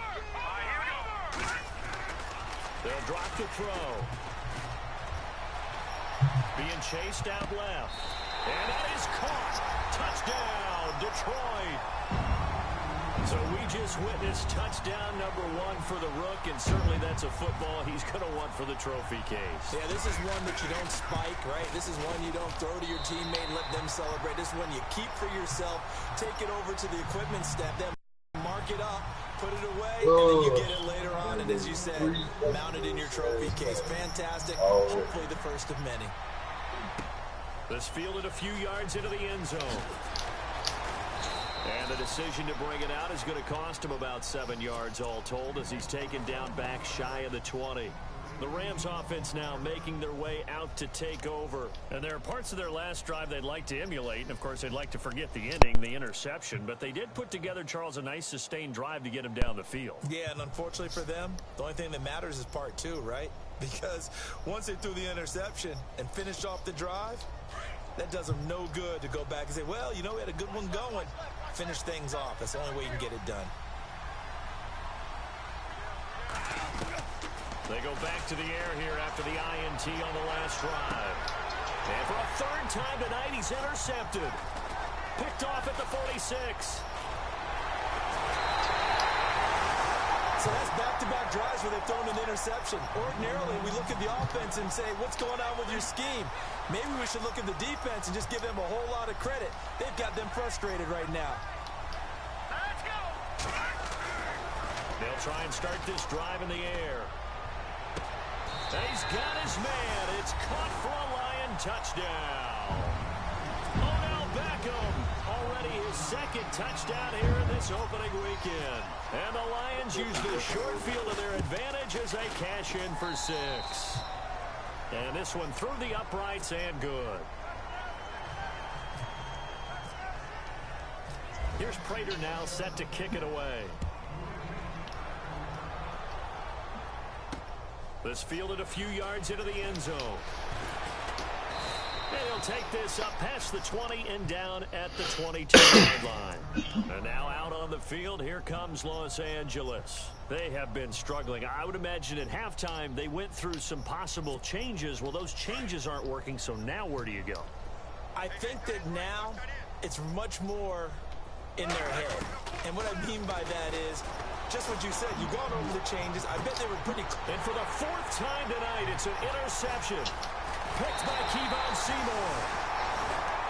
They'll drop the throw. Being chased out left. And that is caught. Touchdown, Detroit. So we just witnessed touchdown number 1 for the Rook, and certainly that's a football he's going to want for the trophy case. Yeah, this is one that you don't spike, right? This is one you don't throw to your teammate and let them celebrate. This is one you keep for yourself, take it over to the equipment step, then mark it up, put it away, and then you get it later on, and as you said, mount it in your trophy case. Fantastic. Hopefully the first of many. This fielded a few yards into the end zone. And the decision to bring it out is going to cost him about 7 yards all told as he's taken down back shy of the 20. The Rams offense now making their way out to take over. And there are parts of their last drive they'd like to emulate. And, of course, they'd like to forget the ending, the interception. But they did put together, Charles, a nice sustained drive to get him down the field. Yeah, and unfortunately for them, the only thing that matters is part 2, right? Because once they threw the interception and finished off the drive, that does them no good to go back and say, well, you know, we had a good one going. Finish things off. That's the only way you can get it done. They go back to the air here after the INT on the last drive. And for a 3rd time tonight, he's intercepted. Picked off at the 46. So that's back-to-back drives where they've thrown an interception. Ordinarily, we look at the offense and say, what's going on with your scheme? Maybe we should look at the defense and just give them a whole lot of credit. They've got them frustrated right now. Let's go. They'll try and start this drive in the air. He's got his man. It's caught for a Lion touchdown. Odell Beckham, already his 2nd touchdown here in this opening weekend. And the Lions use the short field to their advantage as they cash in for 6. And this one through the uprights and good. Here's Prater now set to kick it away. This fielded a few yards into the end zone. And he'll take this up past the 20 and down at the 22-yard line. And now out on the field, here comes Los Angeles. They have been struggling. I would imagine at halftime they went through some possible changes. Well, those changes aren't working, so now where do you go? I think that now it's much more in their head. And what I mean by that is just what you said. You've gone over the changes. I bet they were pretty close. And for the 4th time tonight, it's an interception. Picked by Kevon Seymour.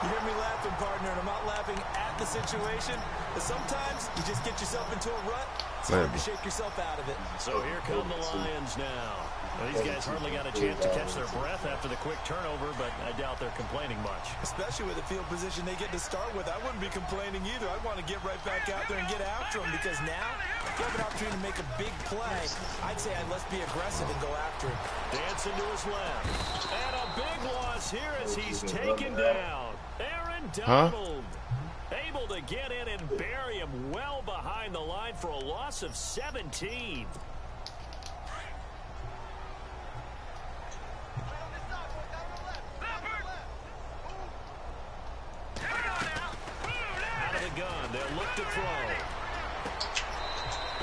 You hear me laughing, partner, and I'm not laughing at the situation, but sometimes you just get yourself into a rut. It's hard to shake yourself out of it. So here come the Lions now. Well, these guys hardly got a chance to catch their breath after the quick turnover, but I doubt they're complaining much. Especially with the field position they get to start with. I wouldn't be complaining either. I'd want to get right back out there and get after them because now if you have an opportunity to make a big play, I'd say let's be aggressive and go after him. Dancing to his left. And a big loss here as he's taken down. Aaron Donald. Able to get in and bury him well behind the line for a loss of 17. They'll look to throw.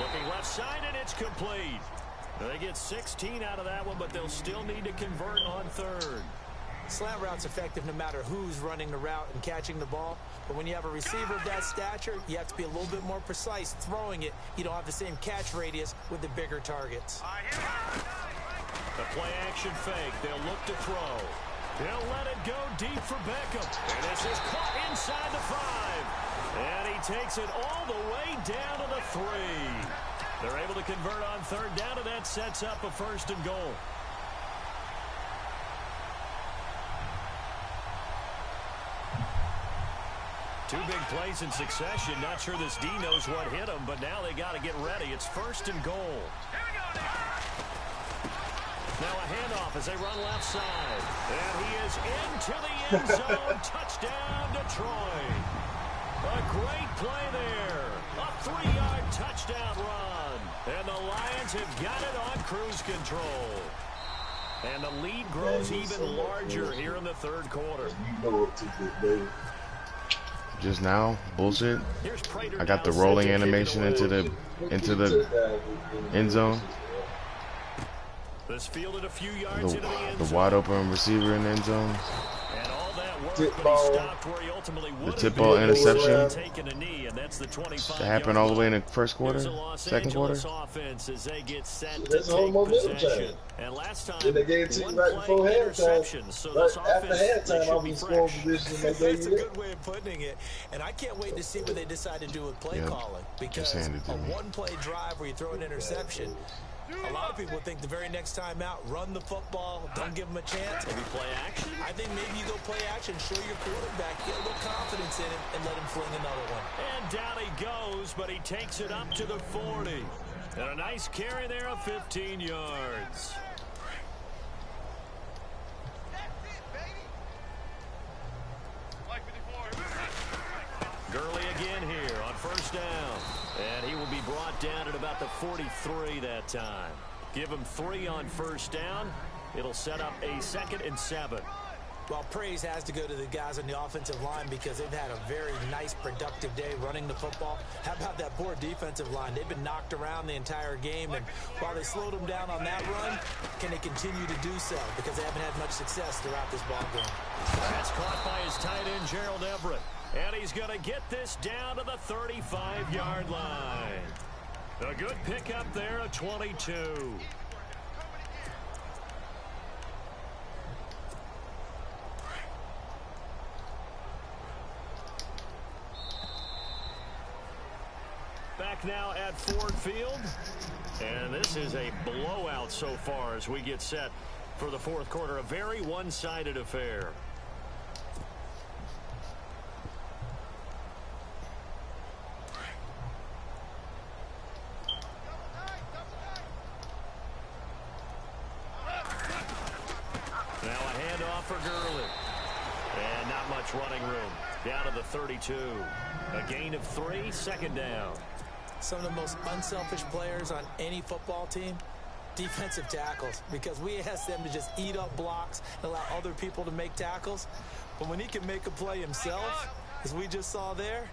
Looking left side, and it's complete. They get 16 out of that one, but they'll still need to convert on third. Slant route's effective no matter who's running the route and catching the ball. But when you have a receiver of that stature, you have to be a little bit more precise throwing it. You don't have the same catch radius with the bigger targets. The play action fake. They'll look to throw. He'll let it go deep for Beckham. And this is caught inside the 5. And he takes it all the way down to the 3. They're able to convert on third down, and that sets up a 1st and goal. Two big plays in succession. Not sure this D knows what hit him, but now they got to get ready. It's 1st and goal. Now a handoff as they run left side. And he is into the end zone. Touchdown, Detroit. A great play there. A 3-yard touchdown run. And the Lions have got it on cruise control. And the lead grows even larger here in the third quarter. Just now, bullshit. I got the rolling animation into the end zone. This fielded a few yards into the end The zone. wide open receiver in the end zone. And all that work, but he stopped where he ultimately would The tip ball interception. taken a knee, and that's the 25 That happened all the way in the first quarter, second quarter. Offense as they get set That's to all take momentum possession. time. And last time, Then they gave it to you one right play before halftime. interception. So this Right after offense, they halftime, I should be was scoring fresh. position. They That's gave a you that. good way of putting it. And I can't wait to see what they decide to do with play Yep. calling. Because Just a hand it to me. one-play drive where you throw an interception, a lot of people think the very next time out, run the football, don't give them a chance. Maybe play action? I think maybe you go play action, show your quarterback, get a little confidence in him, and let him fling another one. And down he goes, but he takes it up to the 40. And a nice carry there of 15 yards. Gurley again here on 1st down. And he will be brought down at about the 43 that time. Give him 3 on 1st down. It'll set up a 2nd and 7. Well, praise has to go to the guys on the offensive line because they've had a very nice, productive day running the football. How about that poor defensive line? They've been knocked around the entire game, and while they slowed them down on that run, can they continue to do so? Because they haven't had much success throughout this ball game. That's caught by his tight end, Gerald Everett. And he's going to get this down to the 35-yard line. A good pickup there, a 22. Back now at Ford Field. And this is a blowout so far as we get set for the fourth quarter. A very one-sided affair. Now a handoff for Gurley. And not much running room. Down to the 32. A gain of 3, 2nd down. Some of the most unselfish players on any football team, defensive tackles, because we ask them to just eat up blocks and allow other people to make tackles. But when he can make a play himself, as we just saw there,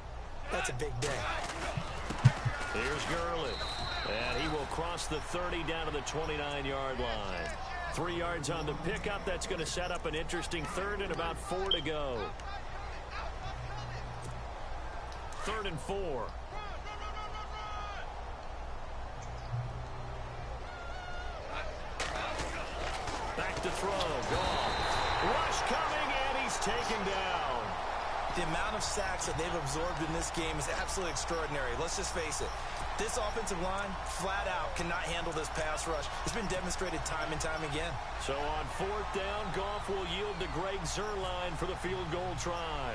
that's a big day. Here's Gurley. And he will cross the 30 down to the 29-yard line. 3 yards on the pickup. That's going to set up an interesting 3rd and about 4 to go. 3rd and 4. Back to throw. Gone. Rush coming, and he's taken down. The amount of sacks that they've absorbed in this game is absolutely extraordinary. Let's just face it. This offensive line, flat out, cannot handle this pass rush. It's been demonstrated time and time again. So on 4th down, Goff will yield to Greg Zuerlein for the field goal try.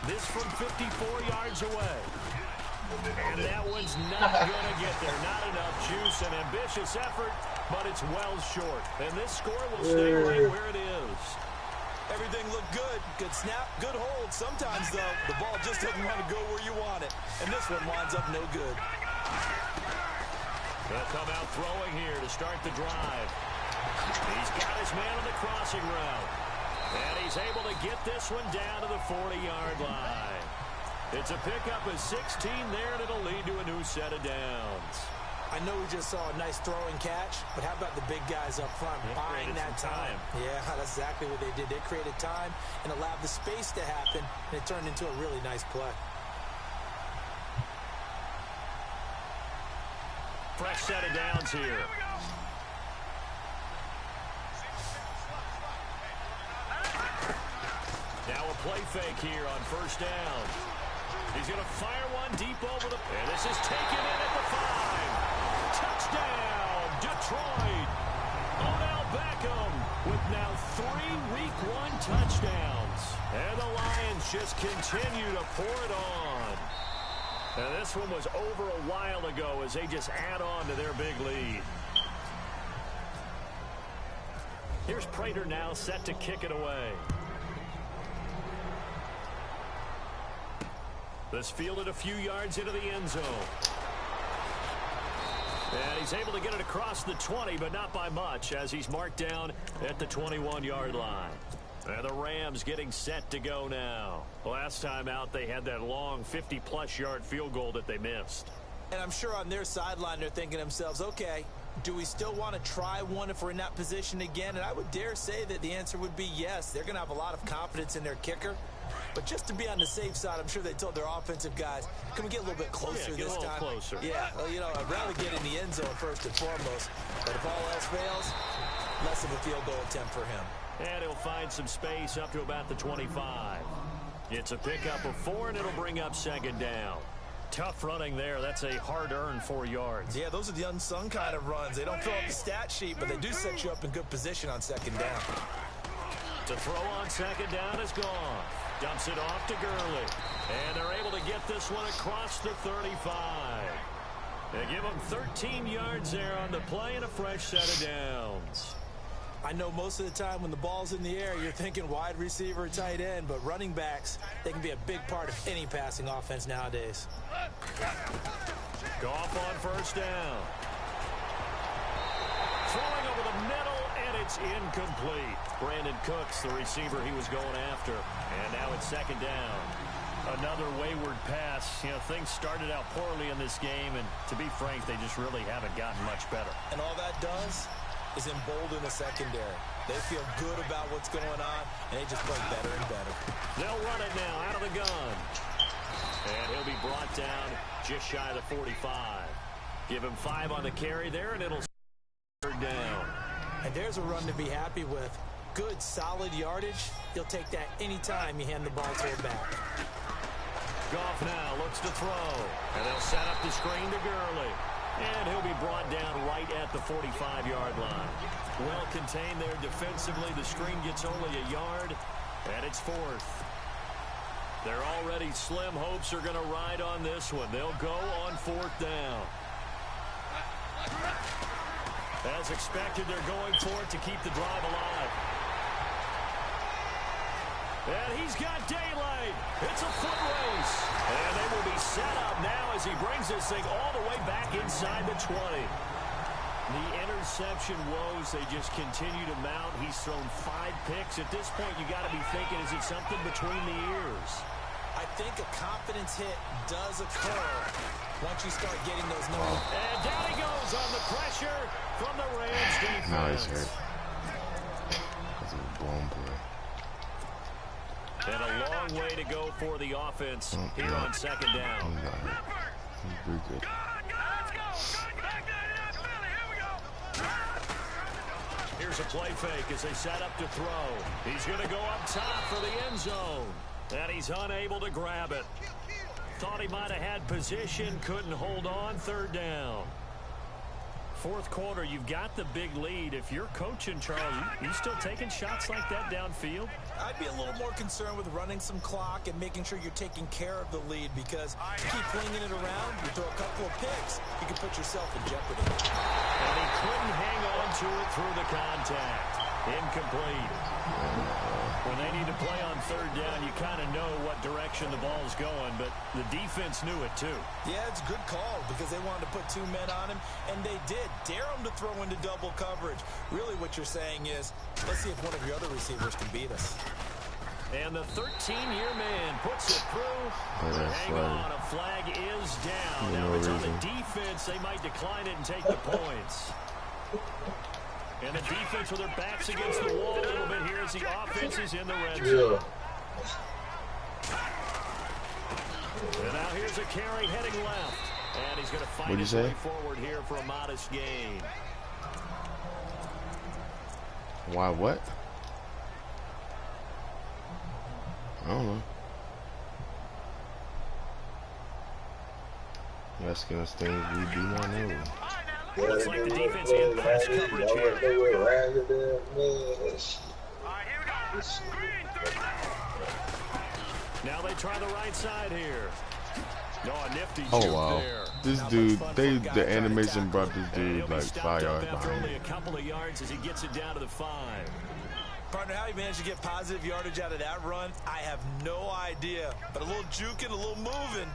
This from 54 yards away. And that one's not going to get there. Not enough juice, an ambitious effort, but it's well short. And this score will stay right where it is. Everything looked good. Good snap, good hold. Sometimes, though, the ball just doesn't want to go where you want it. And this one winds up no good. They'll come out throwing here to start the drive. He's got his man on the crossing route. And he's able to get this one down to the 40-yard line. It's a pickup of 16 there, and it'll lead to a new set of downs. I know we just saw a nice throwing catch, but how about the big guys up front buying that time? Yeah, that's exactly what they did. They created time and allowed the space to happen, and it turned into a really nice play. Fresh set of downs here. Now a play fake here on first down. He's going to fire one deep over the... And this is taken in at the 5. Touchdown, Detroit. Odell Beckham with now 3 Week 1 touchdowns. And the Lions just continue to pour it on. And this one was over a while ago as they just add on to their big lead. Here's Prater now set to kick it away. This fielded a few yards into the end zone. And he's able to get it across the 20, but not by much, as he's marked down at the 21-yard line. And the Rams getting set to go now. Last time out, they had that long 50-plus yard field goal that they missed. And I'm sure on their sideline, they're thinking to themselves, okay, do we still want to try one if we're in that position again? And I would dare say that the answer would be yes. They're going to have a lot of confidence in their kicker. But just to be on the safe side, I'm sure they told their offensive guys, can we get a little bit closer this time? Closer. Yeah, well, you know, I'd rather get in the end zone first and foremost. But if all else fails, less of a field goal attempt for him. And he'll find some space up to about the 25. It's a pickup of 4, and it'll bring up second down. Tough running there. That's a hard-earned 4 yards. Yeah, those are the unsung kind of runs. They don't fill up the stat sheet, but they do set you up in good position on second down. To throw on second down is gone. Dumps it off to Gurley. And they're able to get this one across the 35. They give them 13 yards there on the play and a fresh set of downs. I know most of the time when the ball's in the air, you're thinking wide receiver, tight end, but running backs, they can be a big part of any passing offense nowadays. Goff on first down. Throwing over the middle, and it's incomplete. Brandon Cooks, the receiver he was going after. And now it's second down. Another wayward pass. You know, things started out poorly in this game, and to be frank, they just really haven't gotten much better. And all that does is embolden the secondary. They feel good about what's going on, and they just play better and better. They'll run it now out of the gun. And he'll be brought down just shy of the 45. Give him 5 on the carry there, and it'll third down. And there's a run to be happy with. Good, solid yardage. You'll take that anytime you hand the ball to a back. Goff now looks to throw. And they'll set up the screen to Gurley. And he'll be brought down right at the 45-yard line. Well contained there defensively. The screen gets only a yard, and it's 4th. Their already slim hopes are going to ride on this one. They'll go on 4th down. As expected, they're going for it to keep the drive alive. And he's got daylight. It's a foot race. And they will be set up now as he brings this thing all the way back inside the 20. The interception woes, they just continue to mount. He's thrown 5 picks. At this point, you got to be thinking, is it something between the ears? I think a confidence hit does occur once you start getting those numbers. And down he goes on the pressure from the Rams defense. Nice hit. That's a blown play. And a long way to go for the offense here on second down. He's pretty good. Here's a play fake as they set up to throw. He's going to go up top for the end zone. And he's unable to grab it. Thought he might have had position, couldn't hold on, third down. 4th quarter, you've got the big lead. If you're coaching, Charles, you still taking shots like that downfield? I'd be a little more concerned with running some clock and making sure you're taking care of the lead, because you keep flinging it around, you throw a couple of picks, you can put yourself in jeopardy. And he couldn't hang on to it through the contact. Incomplete. When they need to play on third down, you kind of know what direction the ball's going, but the defense knew it too. Yeah, it's a good call because they wanted to put 2 men on him, and they did. Dare him to throw into double coverage. Really what you're saying is, let's see if one of your other receivers can beat us. And the 13-year man puts it through. Hang on, a flag is down. Now it's on the defense. They might decline it and take the points. And the defense with their backs against the wall a little bit here as the offense is in the red zone. And now here's a carry heading left. And he's going to fight his way forward here for a modest gain. Why what? I don't know. Asking us things we do not know. Looks like the defense in pass coverage here. Now they try the right side here. Oh, a nifty juke wow. there. This dude, the animation brought this dude like 5 yards behind. Only a couple of yards as he gets it down to the 5. Partner, how he managed to get positive yardage out of that run, I have no idea. But a little juking, a little moving.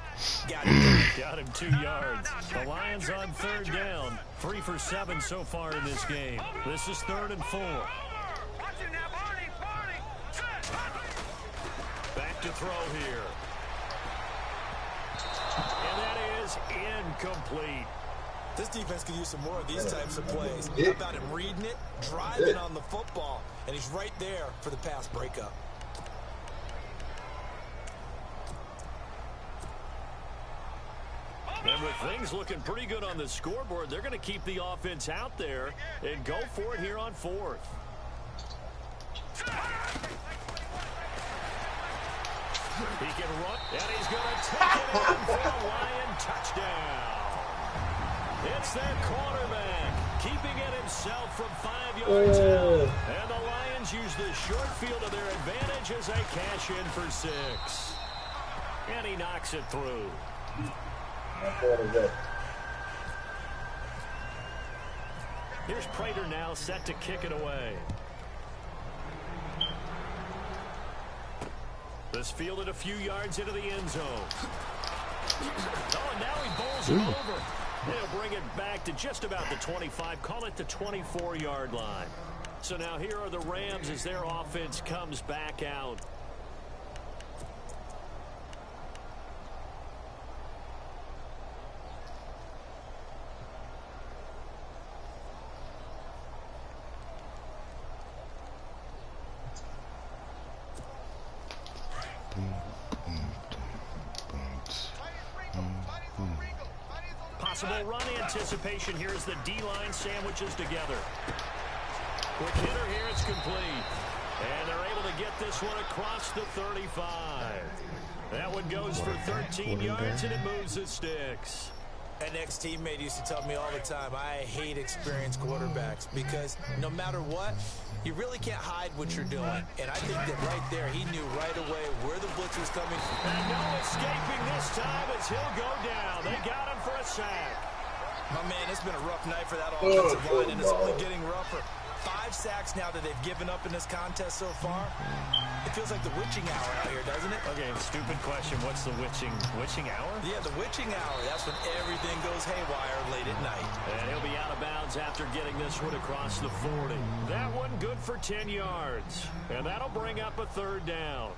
Got him. Got him 2 yards. The Lions on 3rd down. 3 for 7 so far in this game. This is 3rd and 4. Back to throw here. And that is incomplete. This defense could use some more of these types of plays. How about him reading it, driving on the football, and he's right there for the pass breakup. And with things looking pretty good on the scoreboard, they're going to keep the offense out there and go for it here on 4th. He can run, and he's going to take it in for a Lion touchdown. It's their quarterback, keeping it himself from 5 yards out. And the Lions use the short field to their advantage as they cash in for 6. And he knocks it through. Here's Prater now set to kick it away. This fielded a few yards into the end zone. Oh, and now he bowls it over. They'll bring it back to just about the 25. Call it the 24-yard line. So now here are the Rams as their offense comes back out. Possible run anticipation here as the D-line sandwiches together. Quick hitter here, it's complete. And they're able to get this one across the 35. That one goes for 13 yards, and it moves the sticks. An ex-teammate used to tell me all the time, I hate experienced quarterbacks because no matter what, you really can't hide what you're doing. And I think that right there, he knew right away where the blitz was coming from. And no escaping this time as he'll go down. They got him for a sack. My man, it's been a rough night for that offensive line, and it's only getting rougher. 5 sacks now that they've given up in this contest so far. It feels like the witching hour out here, doesn't it? Okay, stupid question. What's the witching hour? Yeah, the witching hour. That's when everything goes haywire late at night. And he'll be out of bounds after getting this one across the 40. That one good for 10 yards. And that'll bring up a 3rd down.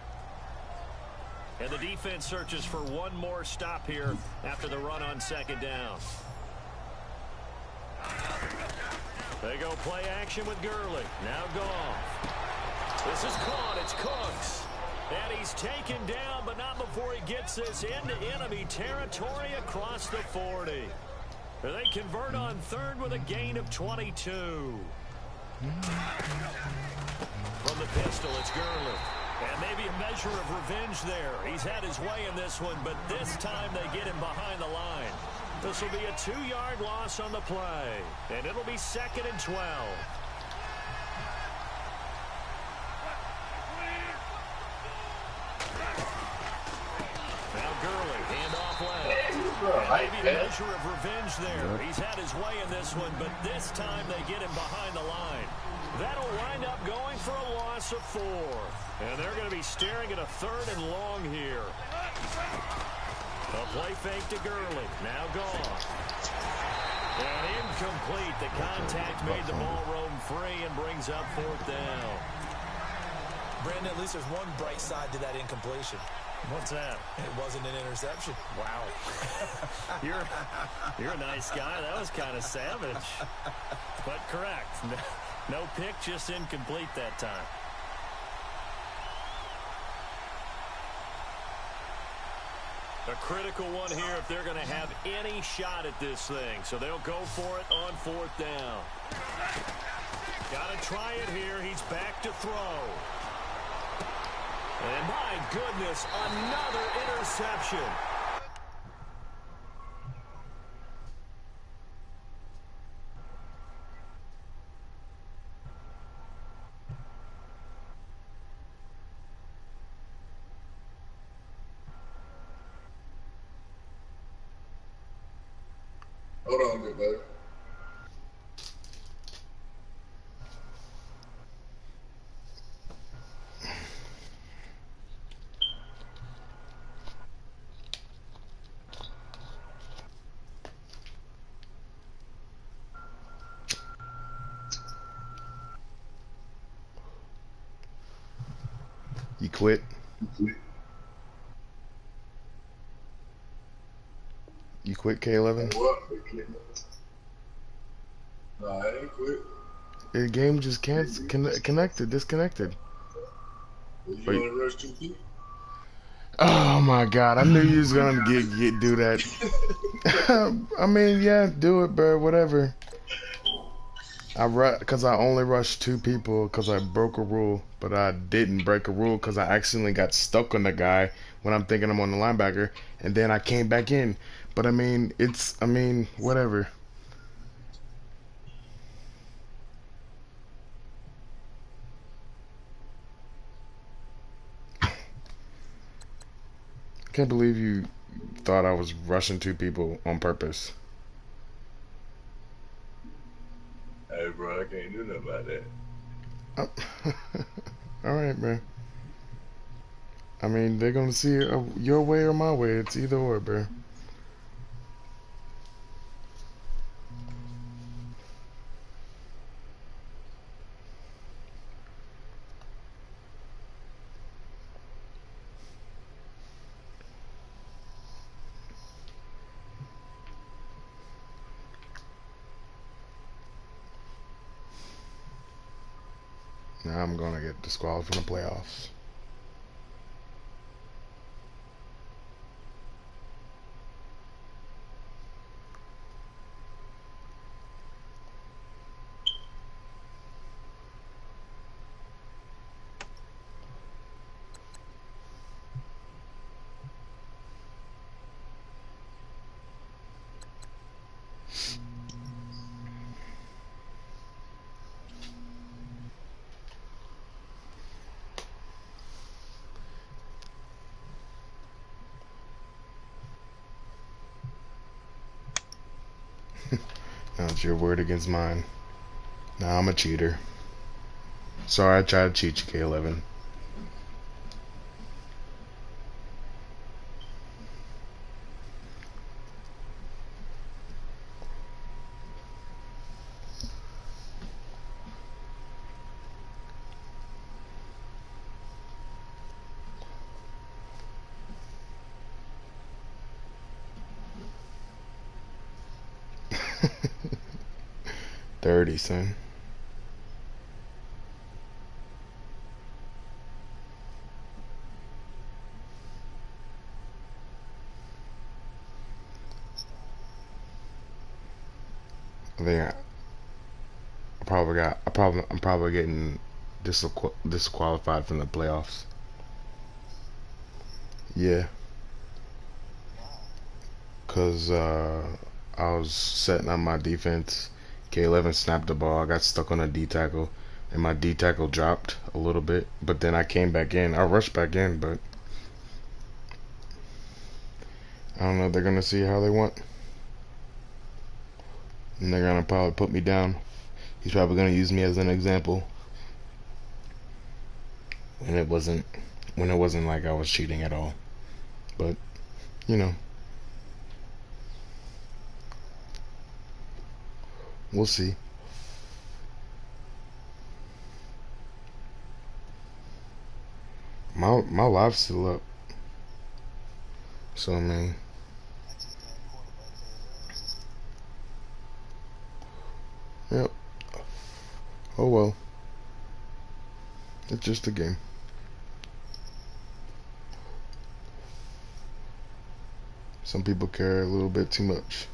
And the defense searches for one more stop here after the run on 2nd down. They go play action with Gurley. Now Goff. This is caught. It's Cooks. And he's taken down, but not before he gets this into enemy territory across the 40. They convert on 3rd with a gain of 22. From the pistol, it's Gurley. And maybe a measure of revenge there. He's had his way in this one, but this time they get him behind the line. This will be a 2-yard loss on the play. And it'll be 2nd and 12. Now Gurley, handoff left. Maybe a measure of revenge there. He's had his way in this one, but this time they get him behind the line. That'll wind up going for a loss of 4. And they're going to be staring at a 3rd and long here. A play fake to Gurley. Now Goff. And incomplete. The contact made the ball roam free and brings up 4th down. Brandon, at least there's one bright side to that incompletion. What's that? It wasn't an interception. Wow. You're a nice guy. That was kind of savage. But correct. No pick, just incomplete that time. A critical one here if they're going to have any shot at this thing. So they'll go for it on 4th down. Got to try it here. He's back to throw. And my goodness, another interception. Hold on, good buddy. You quit? You quit, K11? What? No, I ain't quit. The game just can't disconnected. You want to rush 2 people? Oh my God! I knew you was gonna do that. I mean, yeah, do it, bro. Whatever. Cause I only rushed 2 people because I broke a rule, but I didn't break a rule because I accidentally got stuck on the guy when I'm thinking I'm on the linebacker, and then I came back in. But I mean, whatever. I can't believe you thought I was rushing 2 people on purpose. Hey, bro, I can't do nothing about that. Alright, man. I mean, they're gonna see it your way or my way. It's either or, bro. Now I'm gonna get disqualified from the playoffs. Now it's your word against mine. Now I'm a cheater. Sorry, I tried to cheat you, K11. Dirty, son. I think I'm probably getting disqualified from the playoffs. Yeah. Cause I was setting on my defense. K11 snapped the ball. I got stuck on a D tackle, and my D tackle dropped a little bit. But then I came back in. I rushed back in, but I don't know. They're gonna see how they want, and they're gonna probably put me down. He's probably gonna use me as an example when it wasn't like I was cheating at all. But you know, we'll see. my live's still up. So I mean, yep. Oh well. It's just a game. Some people care a little bit too much.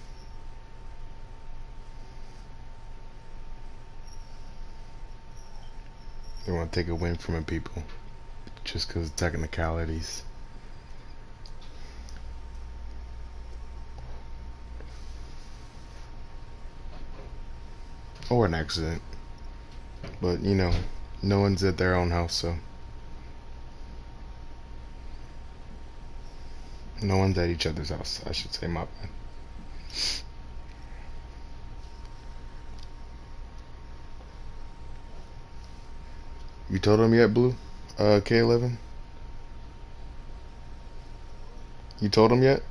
They want to take a win from people just because of technicalities. Or an accident. But, you know, no one's at their own house, so. No one's at each other's house, I should say, my bad. You told him yet, Blue? K11? You told him yet?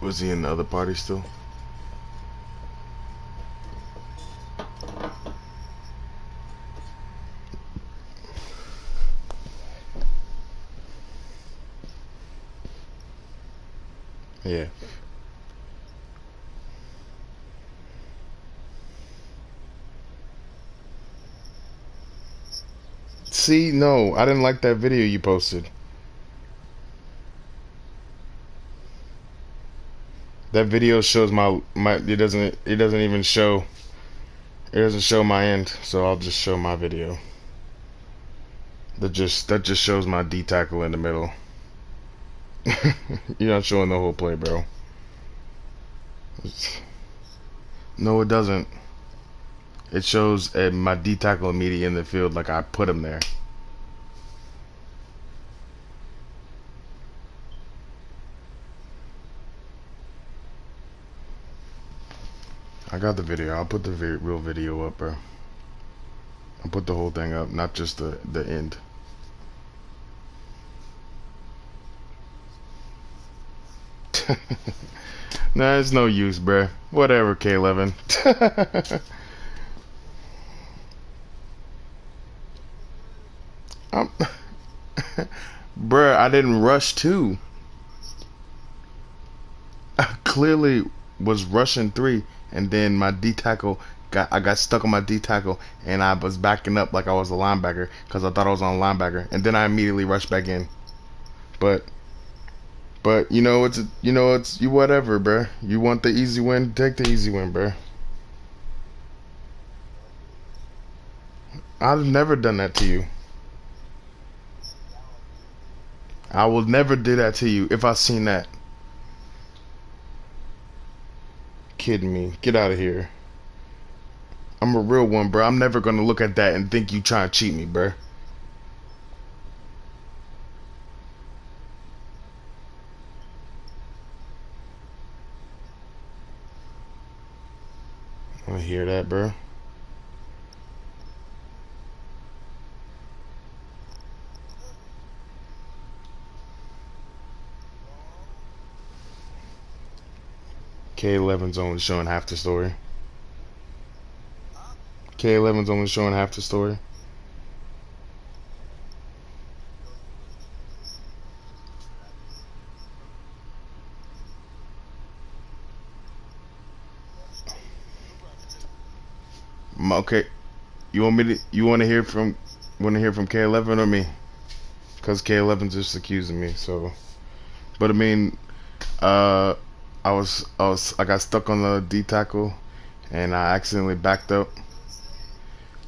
Was he in the other party still? Yeah. See, no, I didn't like that video you posted. That video shows my it doesn't even show my end, so I'll just show my video. That just shows my D tackle in the middle. You're not showing the whole play, bro. No, it doesn't. It shows my D tackle immediately in the field, like I put him there. I got the video. I'll put the real video up, bro. I'll put the whole thing up, not just the end. Nah, it's no use, bruh. Whatever, K11. Bruh, I didn't rush too. I clearly was rushing 3, and then my D tackle I got stuck on my D tackle, and I was backing up like I was a linebacker because I thought I was on a linebacker, and then I immediately rushed back in. But you know it's you whatever, bruh. You want the easy win, take the easy win, bruh. I've never done that to you. I will never do that to you if I seen that. Kidding me? Get out of here. I'm a real one, bro. I'm never gonna look at that and think you trying to cheat me, bro. I hear that, bro. K11's only showing half the story. K11's only showing half the story. Okay, you want to hear from K11 or me? Because K11's just accusing me. So, but I mean, I got stuck on the D tackle, and I accidentally backed up.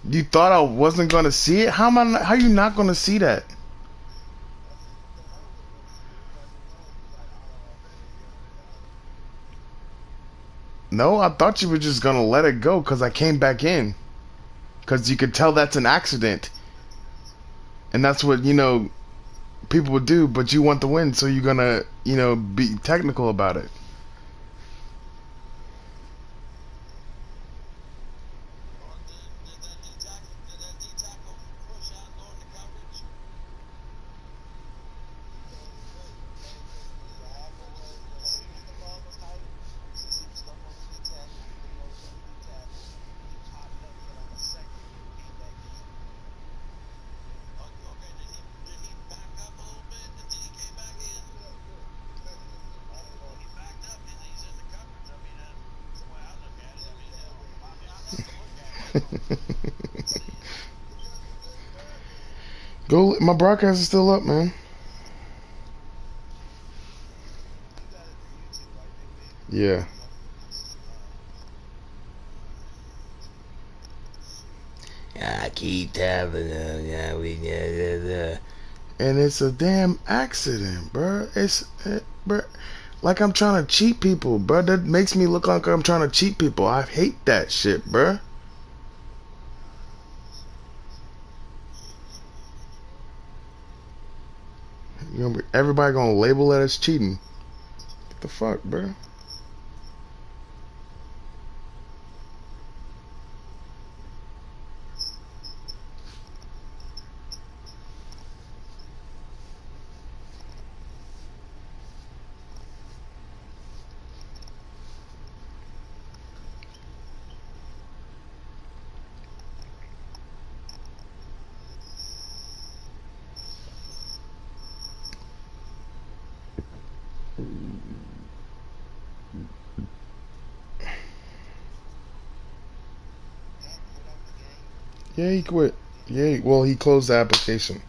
You thought I wasn't gonna see it? How are you not gonna see that? No, I thought you were just gonna let it go because I came back in. Because you could tell that's an accident, and that's what people would do. But you want the win, so you're gonna be technical about it. Go. My broadcast is still up, man. Yeah. I keep tapping. And it's a damn accident, bro. Bro. Like I'm trying to cheat people, bro. That makes me look like I'm trying to cheat people. I hate that shit, bro. Everybody gonna label it as cheating. What the fuck, bro? Yeah, he quit. Yeah, well, he closed the application.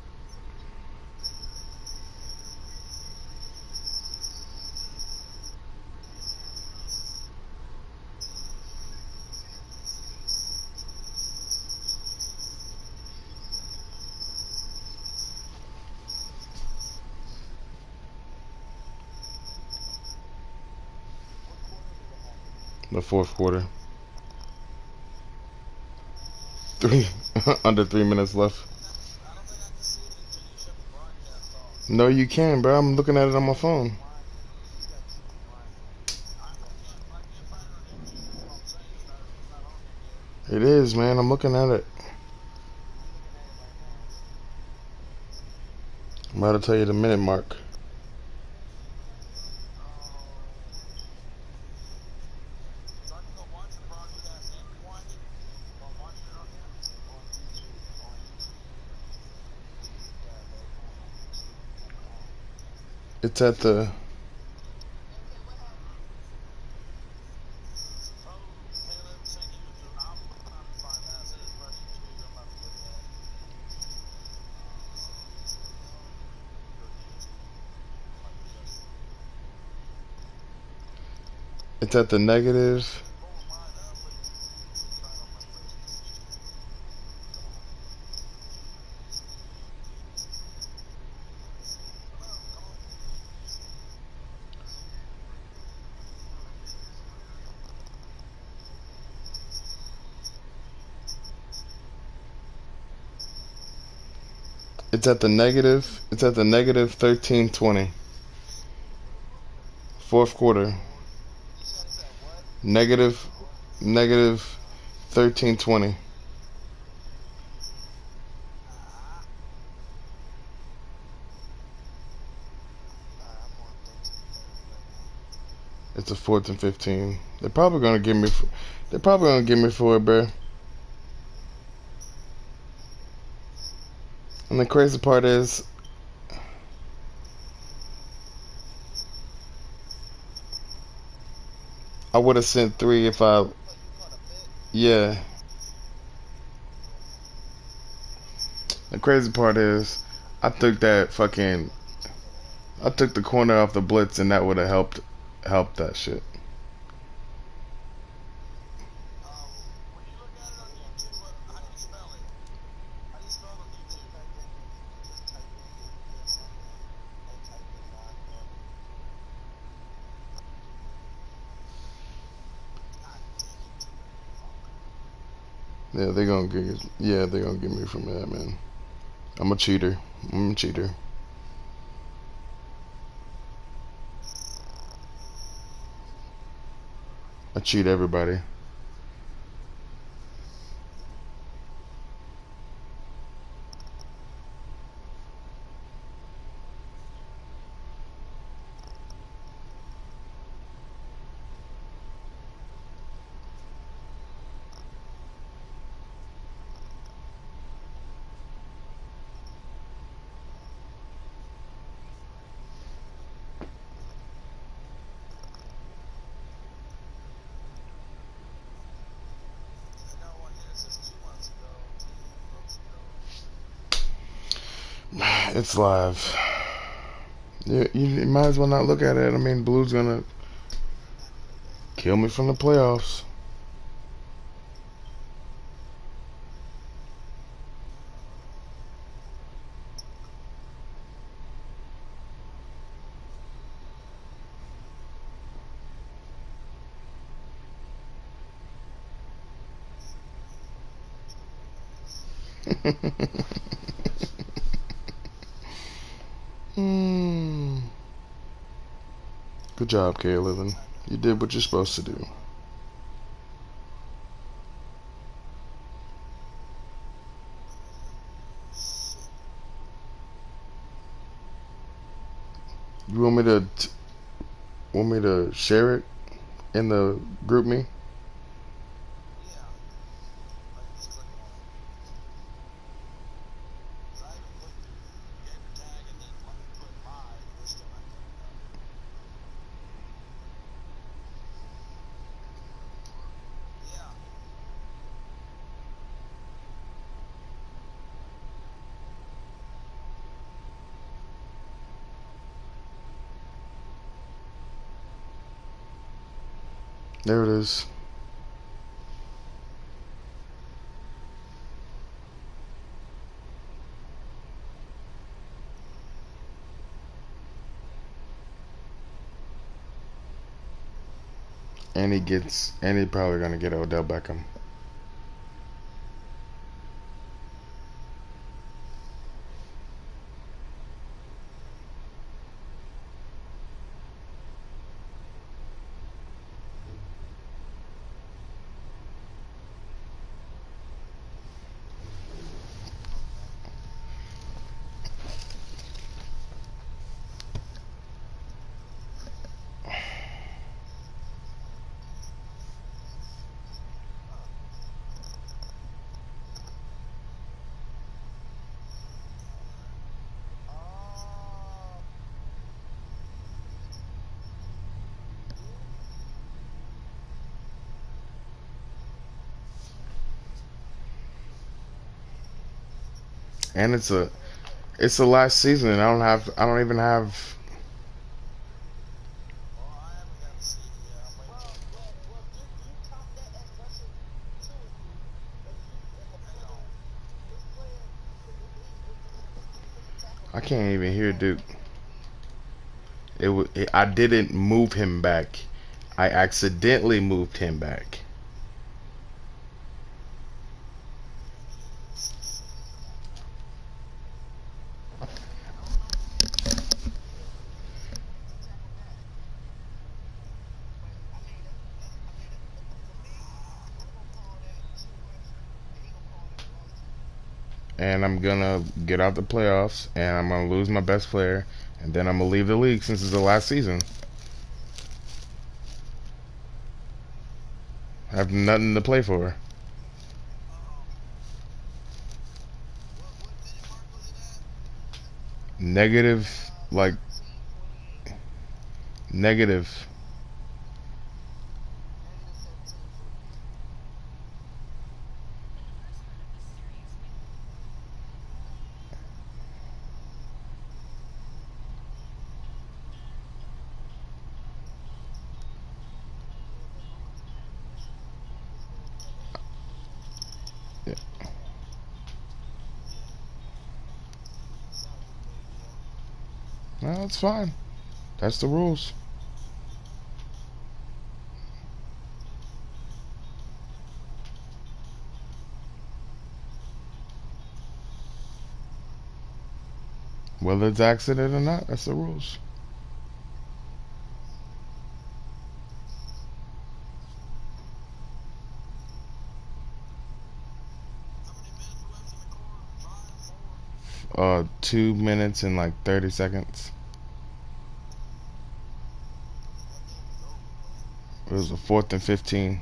The fourth quarter. Under 3 minutes left. No, you can, bro. I'm looking at it on my phone. It is, man. I'm looking at it. I'm about to tell you the minute mark. It's at the... It's at the negative. It's at the negative. It's at the negative 1320. Fourth quarter. Negative 1320. It's a 4th and 15. They're probably gonna give me. They're probably gonna give me for it, bro. And the crazy part is, I would have sent 3 if I. Yeah. The crazy part is, I took that fucking. I took the corner off the blitz, and that would have helped that shit. Yeah, they gonna get. Yeah, they gonna get me from that, man. I'm a cheater. I'm a cheater. I cheat everybody. It's live. You might as well not look at it. I mean, Blue's gonna kill me from the playoffs. Good job, Caleb. You did what you're supposed to do. You want me to share it in the group me? There it is. And he's probably gonna get Odell Beckham. And it's the last season, and I don't even have. I can't even hear Duke. I didn't move him back. I accidentally moved him back. And I'm gonna get out the playoffs, and I'm gonna lose my best player, and then I'm gonna leave the league since it's the last season. I have nothing to play for. Negative, like negative. Yeah. Well, that's fine. That's the rules. Whether it's accident or not, that's the rules. 2 minutes and like 30 seconds. It was a 4th and 15.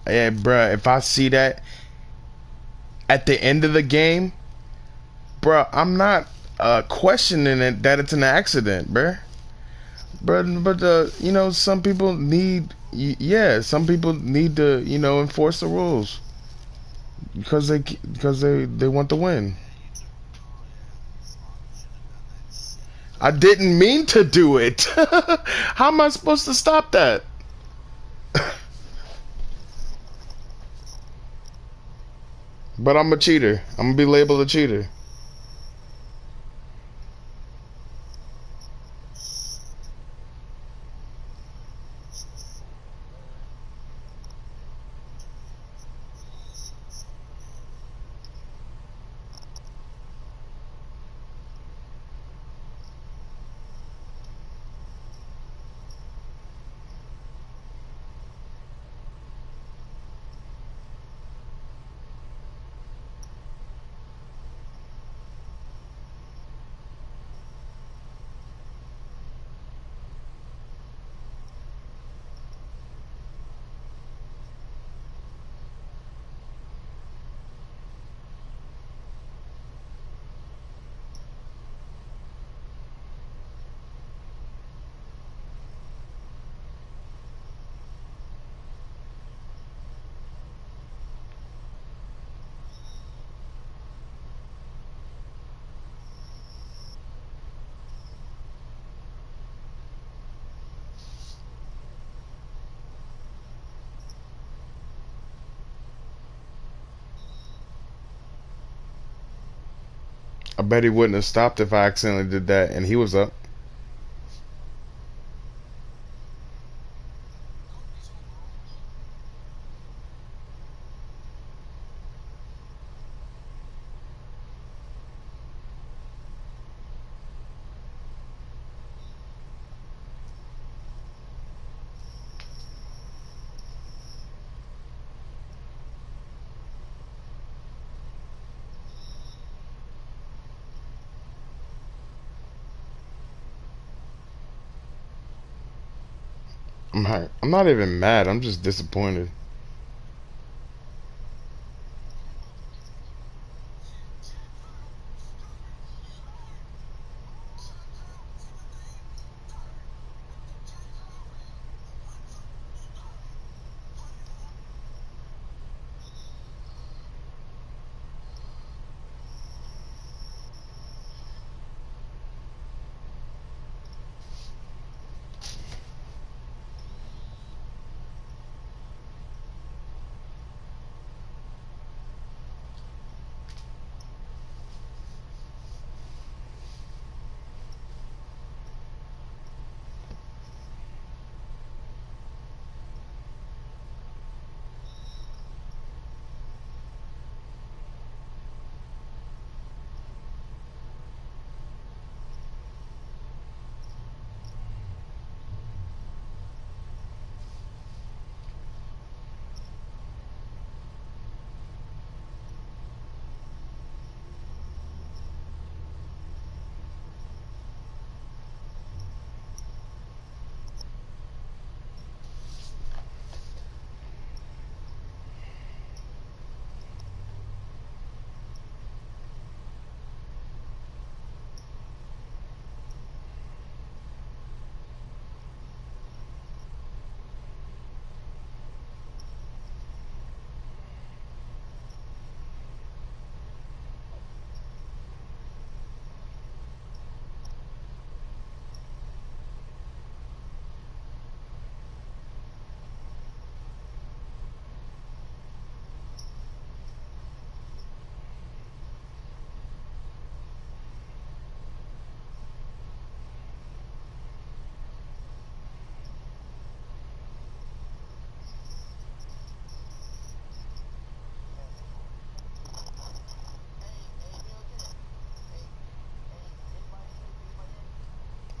Yeah, bruh, if I see that at the end of the game, bruh, questioning it that it's an accident, bruh. But you know, some people need, yeah, some people need to, you know, enforce the rules because they want to win. I didn't mean to do it. How am I supposed to stop that? But I'm a cheater. I'm gonna be labeled a cheater. I bet he wouldn't have stopped if I accidentally did that and he was up. I'm not even mad. I'm just disappointed.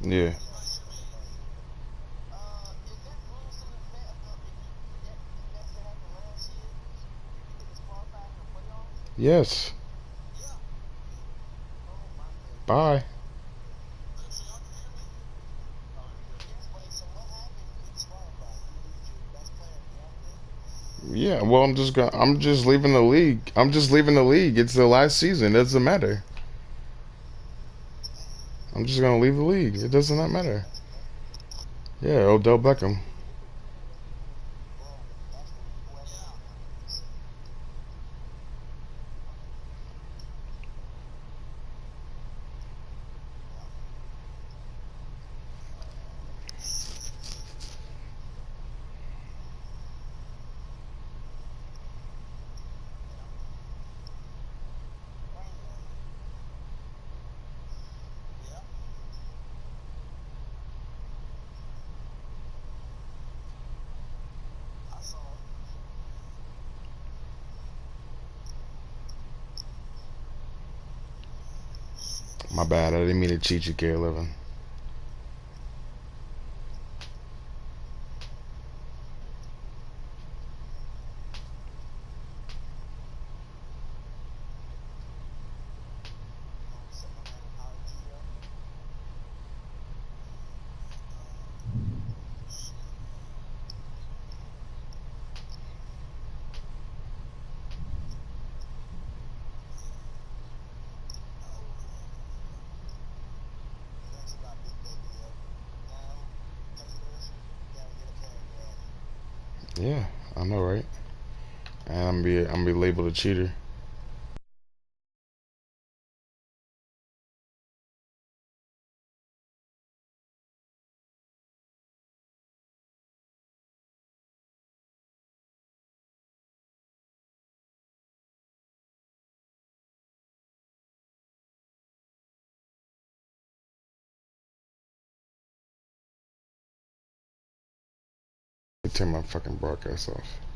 Yeah. Yes. Bye. Yeah, well, I'm just leaving the league. I'm just leaving the league. It's the last season. It doesn't matter. I'm just gonna leave the league. It does not matter. Yeah, Odell Beckham. My bad. I didn't mean to cheat you, K11. Yeah, I know, right? And I'm be labeled a cheater. Turn my fucking broadcast off.